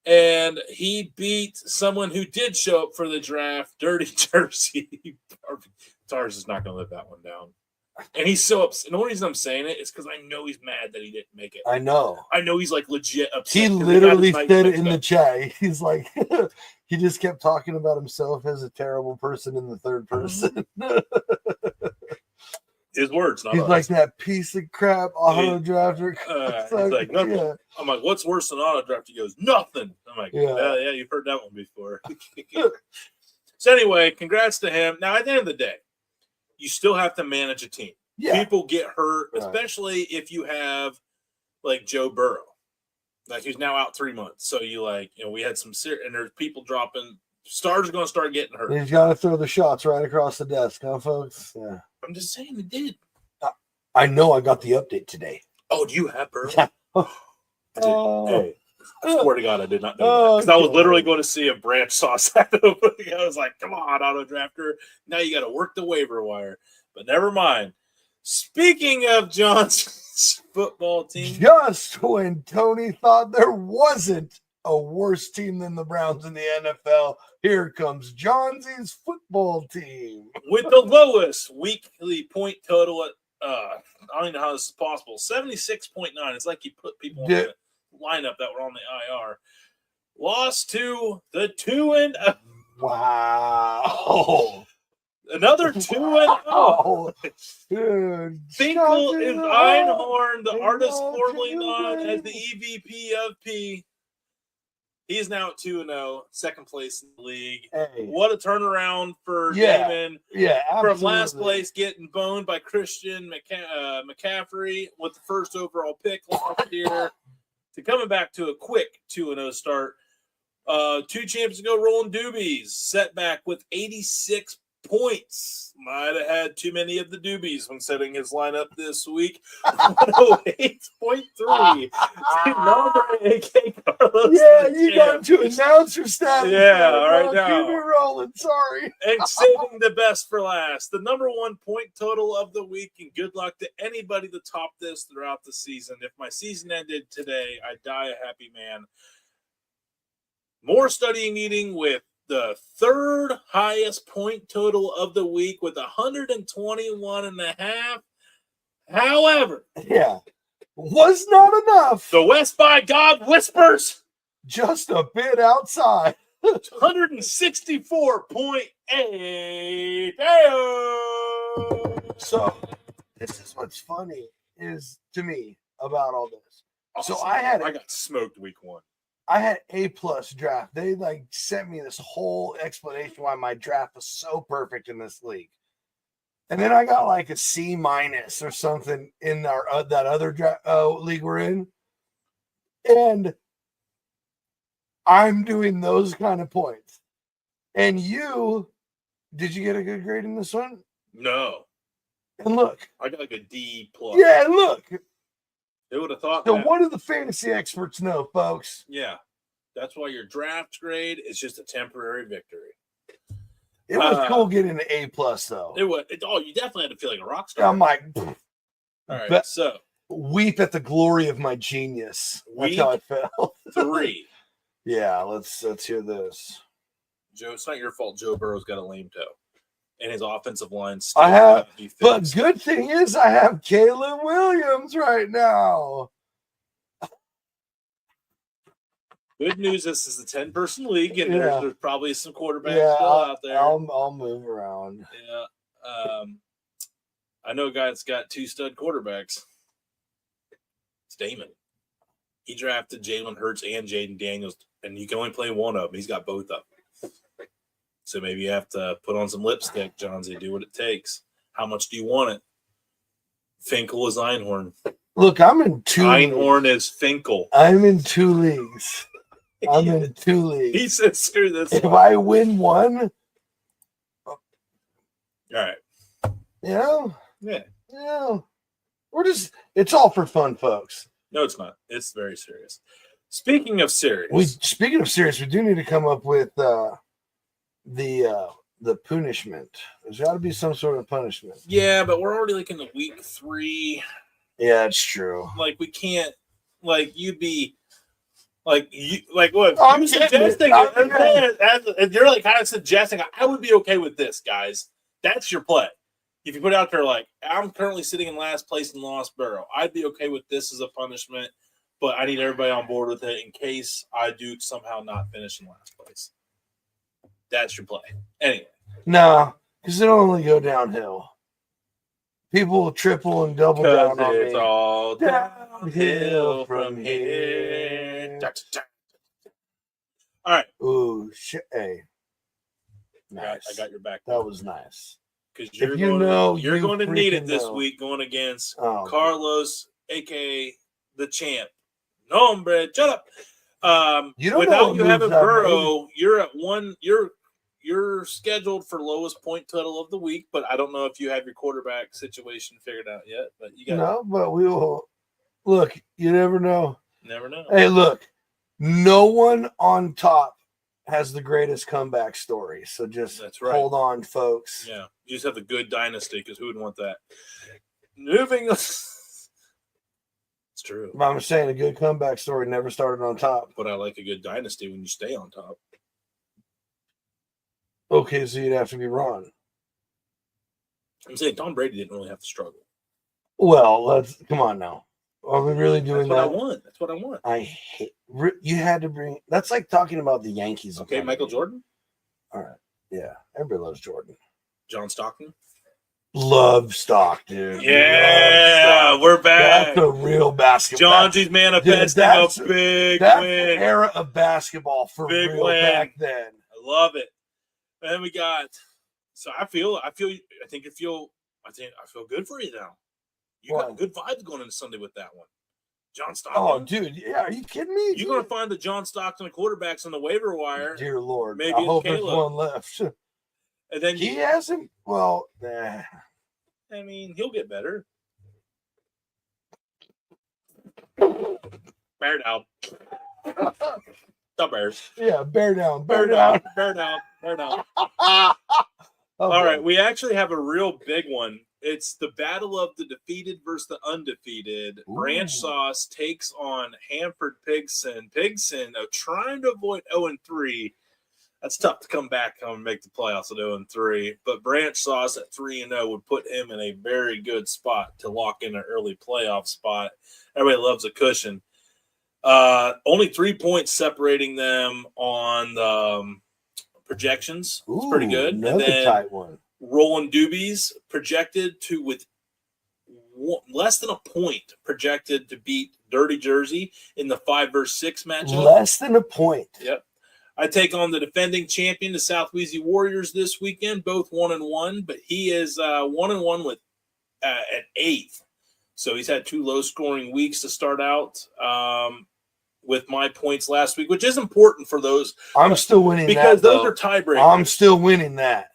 and he beat someone who did show up for the draft, Dirty Jersey. Tars is not going to live that one down. And he's so upset. And the only reason I'm saying it is because I know he's mad that he didn't make it. I know. I know he's like legit upset. He 'cause literally got his said night it in the mixed chat. He's like, he just kept talking about himself as a terrible person in the third person. up. His words, not He's ours. like that piece of crap auto drafter. He's like, nothing. Yeah. I'm like, what's worse than auto draft? He goes, nothing. I'm like, Yeah. yeah, you've heard that one before. So anyway, congrats to him. Now, at the end of the day, you still have to manage a team. Yeah. People get hurt, Right. especially if you have like Joe Burrow, like he's now out 3 months. So we had some and there's people dropping. Stars are going to start getting hurt. He's got to throw the shots right across the desk, huh, folks? Yeah. I'm just saying it did. I know I got the update today. Oh, do you have Burrow? Yeah. I did. Oh. Hey, I swear to God, I did not know that. Because I was Okay. literally going to see a branch sauce that opening. I was like, come on, auto drafter. Now you got to work the waiver wire. But never mind. Speaking of Johnson's football team, Just when Tony thought there wasn't a worse team than the Browns in the NFL, here comes Johnsy's football team. with the lowest weekly point total at, I don't even know how this is possible, 76.9. It's like you put people in the lineup that were on the IR. Lost to the 2-0. Wow. Another 2-0. Dude, Finkel is Einhorn, the artist formerly known as the EVP of P. He's now at 2-0, second place in the league. Hey. What a turnaround for Yeah. Damon. Yeah, absolutely. From last place, getting boned by Christian McCaffrey with the first overall pick last year, to coming back to a quick 2-0 start. 2 champs ago, rolling doobies, setback with 86 points. Might have had too many of the doobies when setting his lineup this week. 108.3. A.K. Carlos. Yeah, you got to announce your stats. Yeah, all right now. Keep it rolling. Sorry. And saving the best for last. The number 1 point total of the week, and good luck to anybody to top this throughout the season. If my season ended today, I'd die a happy man. More studying needing with the third highest point total of the week with 121.5. However, yeah, was not enough. the West by God whispers Just a bit outside. 164.8. So this is what's funny is to me about all this. So I I got smoked week 1. I had A+ draft. They like sent me this whole explanation why my draft was so perfect in this league. And then I got like a C- or something in our that other league we're in. And I'm doing those kind of points. And did you get a good grade in this one? No. And look. I got like a D+. Yeah, look. Who would have thought So that? what do the fantasy experts know, folks? Yeah. That's why your draft grade is just a temporary victory. It was cool getting an A+ though. It was. You definitely had to feel like a rock star. I'm like, all right. So weep at the glory of my genius. That's how I felt. 3. Yeah, let's hear this. Joe, it's not your fault. Joe Burrow's got a lame toe, and his offensive line. I have, but good thing is I have Caleb Williams right now. Good news, this is a 10-person league, and there's probably some quarterbacks still out there. I'll move around. Yeah. I know a guy that's got 2 stud quarterbacks. It's Damon. He drafted Jalen Hurts and Jaden Daniels, and you can only play one of them. He's got both of them. So maybe you have to put on some lipstick, Johnsy. Do what it takes. How much do you want it? Finkel is Einhorn. Look, I'm in 2 Einhorn is Finkel. I'm in 2 leagues. I'm in 2 leagues. He said, screw this. If I win one, all right. Yeah. It's all for fun, folks. No, it's not. It's very serious. Speaking of serious. Speaking of serious, we do need to come up with the punishment. There's got to be some sort of punishment. Yeah, but we're already like in the week 3. Yeah, it's true. Like we can't. Like you'd be. Like you. Like what? I'm You suggesting? You're like kind of suggesting. I would be okay with this, guys. That's your play. If you put out there like I'm currently sitting in last place in Lost Borough, I'd be okay with this as a punishment. But I need everybody on board with it in case I do somehow not finish in last place. That's your play. Anyway. No, because it'll only go downhill. People will triple and double down on it's me. all downhill from here. All right. Ooh, shit. Hey. Nice. I got your back. That was nice. Because you're going to need it this week going against Carlos, a.k.a. the champ. No, hombre, shut up. Without you having Burrow, you're at 1. You're scheduled for lowest point total of the week, but I don't know if you have your quarterback situation figured out yet. But you got but we will. Look, you never know. Never know. Hey, look, no one on top has the greatest comeback story. So just hold on, folks. Yeah, you just have a good dynasty because who would want that? moving. It's true. I'm saying a good comeback story never started on top. But I like a good dynasty when you stay on top. Okay, so you'd have to be Ron. I'm saying Tom Brady didn't really have to struggle. Well, let's come on now. Are we really doing That's what that? I want. That's what I want. I hate you had to bring. That's like talking about the Yankees. Okay, Michael Jordan. All right, yeah, everybody loves Jordan. John Stockton. Love stock, dude. Yeah, we're back. That's a real basketball. Johnsy's manifesting a big that win. Era of basketball for Big real win. back then. I love it. And then we got. So I feel good for you now. You got good vibes going into Sunday with that one. John Stockton. Oh, dude, yeah, are you kidding me? You're gonna find the John Stockton quarterbacks on the waiver wire. Dear Lord, maybe I hope Caleb. there's one left. And then he hasn't. Well, nah. I mean, he'll get better. Bear down. The Bears. Yeah, bear down. Bear down. Bear down. Bear down. Okay. All right, we actually have a real big one. It's the battle of the defeated versus the undefeated. Ooh. Branch Sauce takes on Hanford Pigson. Pigson trying to avoid 0-3. That's tough to come back and make the playoffs at 0-3. But Branch Sauce at 3-0 would put him in a very good spot to lock in an early playoff spot. Everybody loves a cushion. Only 3 points separating them on the projections. It's pretty good. Another tight one. Rolling Doobies projected to with less than a point projected to beat Dirty Jersey in the 5 versus 6 matchup. Less than a point. Yep. I take on the defending champion, the South Wheezy Warriors, this weekend, both 1-1, but he is 1-1 with at 8th. So he's had 2 low-scoring weeks to start out with my points last week, which is important for those. I'm still winning because that, those are tiebreakers. I'm still winning that.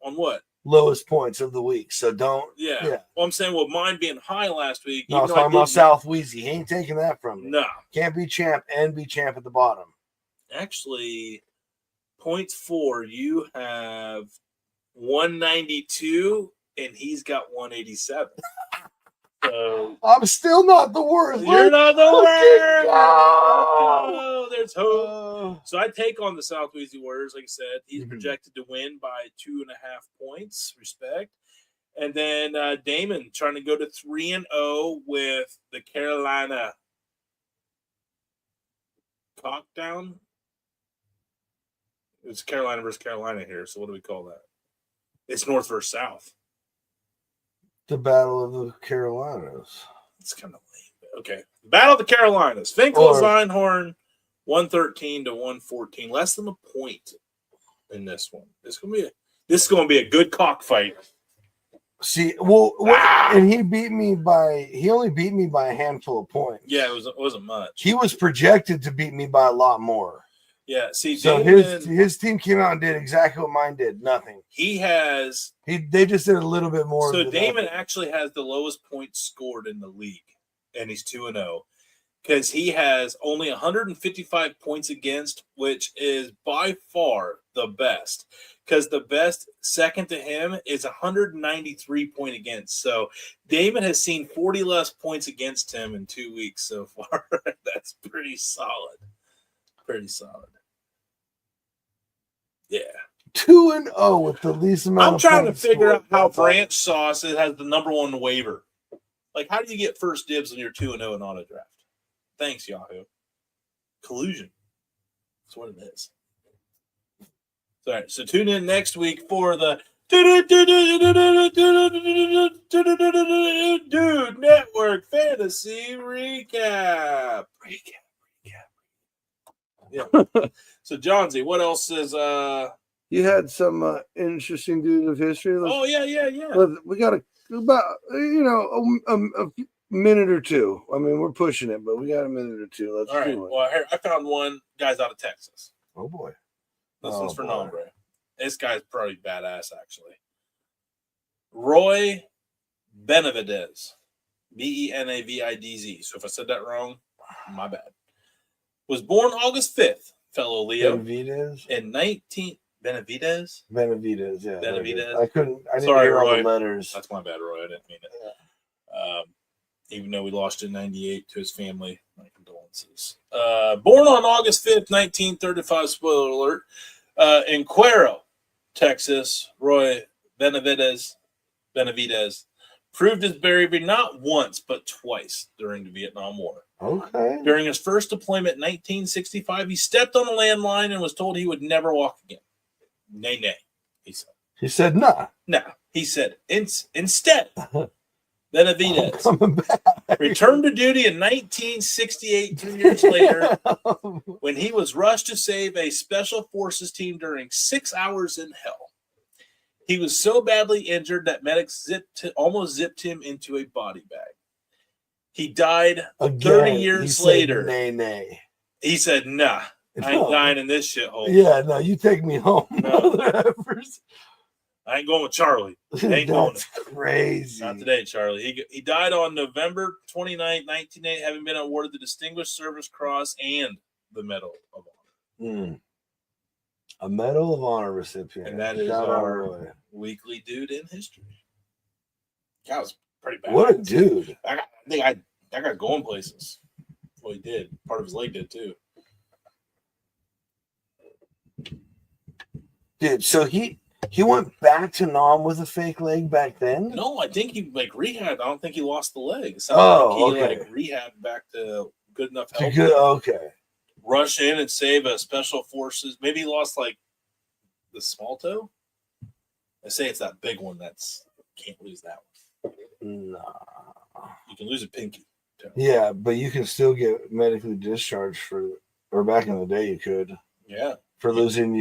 On what? Lowest points of the week. So don't. Yeah. Well, I'm saying, well, mine being high last week. No, I was talking about South Wheezy. He ain't taking that from me. No. Can't be champ and be champ at the bottom. Actually, points for you have 192 and he's got 187. So I'm still not the worst. You're not the worst. Oh, there's hope. So I take on the South Wheezy Warriors. Like I said, he's projected to win by 2.5 points. Respect. And then Damon trying to go to 3-0 with the Carolina Cockdown. It's Carolina versus Carolina here. So what do we call that? It's North versus South. The Battle of the Carolinas. It's kind of lame. Okay. Battle of the Carolinas. Finkel, Einhorn, 113 to 114. Less than a point in this one. This is going to be a good cockfight. See, and he only beat me by a handful of points. Yeah, it wasn't much. He was projected to beat me by a lot more. Yeah, see, so his team came out and did exactly what mine did. Nothing. They just did a little bit more. So Damon actually has the lowest points scored in the league, and he's 2-0 because he has only 155 points against, which is by far the best. Because the best second to him is 193 point against. So Damon has seen 40 less points against him in 2 weeks so far. That's pretty solid. Pretty solid. Yeah. 2-0 with the least amount I'm of trying to points figure out how scored. Branch Sauce has the number 1 waiver. Like, how do you get first dibs when you're 2-0 in auto draft? Thanks, Yahoo. Collusion. That's what it is. All right, so tune in next week for the Dude Network Fantasy Recap. Yeah. So, Johnsy, what else is You had some interesting dude of history. Yeah. We got about a minute or two. I mean, we're pushing it, but we got a minute or two. Let's all right. do it. Well, I found one. Guy's out of Texas. Oh boy. This one's for Nombre. This guy's probably badass, actually. Roy Benavidez. Benavidz. So if I said that wrong, my bad. Was born August 5th, fellow Leo. Benavidez? In 19... Benavidez? Benavidez, yeah. Benavidez. I didn't Sorry, hear all Roy. the letters. That's my bad, Roy. I didn't mean it. Even though we lost in 98 to his family. My condolences. Born on August 5th, 1935, spoiler alert, in Cuero, Texas, Roy Benavidez proved his bravery not once but twice during the Vietnam War. Okay. During his first deployment in 1965, he stepped on a landmine and was told he would never walk again. Nay, nay, he said. He said, nah. No, he said, instead, Benavidez Coming back. returned to duty in 1968, 2 years later, when he was rushed to save a special forces team during 6 hours in hell. He was so badly injured that medics almost zipped him into a body bag. He died Again, 30 years later. Nay, nay. He said, nah, I ain't dying in this shithole. Yeah, no, you take me home. No. I ain't going with Charlie. Ain't going. That's crazy. Not today, Charlie. He died on November 29, 1980, having been awarded the Distinguished Service Cross and the Medal of Honor. A Medal of Honor recipient. And that is our weekly dude in history. That was pretty bad. What a dude. I think I got going places. Well, he did. Part of his leg did, too. Dude, so he went back to Nam with a fake leg back then? No, I think he rehabbed. I don't think he lost the leg. It Okay. Rehabbed back to good enough health. Okay. Rush in and save a special forces. Maybe he lost the small toe. I say it's that big one can't lose that one. Nah. You can lose a pinky toe. Yeah, but you can still get medically discharged or back in the day you could. Yeah. For losing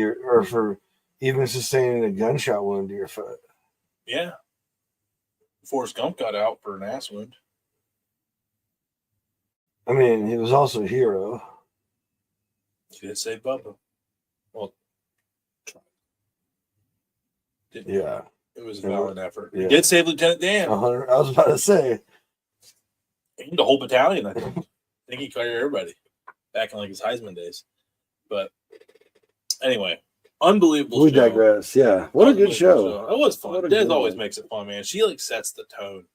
for even sustaining a gunshot wound to your foot. Yeah. Forrest Gump got out for an ass wound. I mean, he was also a hero. He did save Bubba. Well, didn't he? Yeah. It was a valiant effort. Yeah. He did save Lieutenant Dan. 100. I was about to say. And the whole battalion, I think. I think he carried everybody back in his Heisman days. But anyway, unbelievable We show. digress. Yeah. What a good show. It was fun. What a Des good always one. makes it fun, man. She sets the tone.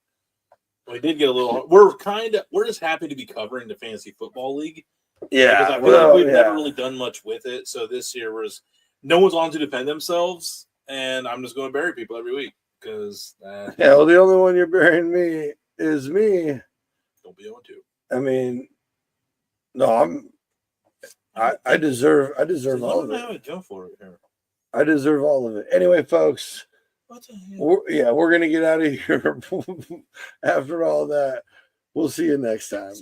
We did get a little. We're just happy to be covering the fantasy football league. Because I feel like we've never really done much with it. So this year no one's on to defend themselves, and I'm just going to bury people every week because well, the only one you're burying me is me. Don't be on to. I mean, no, I deserve all of it. Go for it here. I deserve all of it. Anyway, folks, What the hell? we're gonna get out of here after all that. We'll see you next time.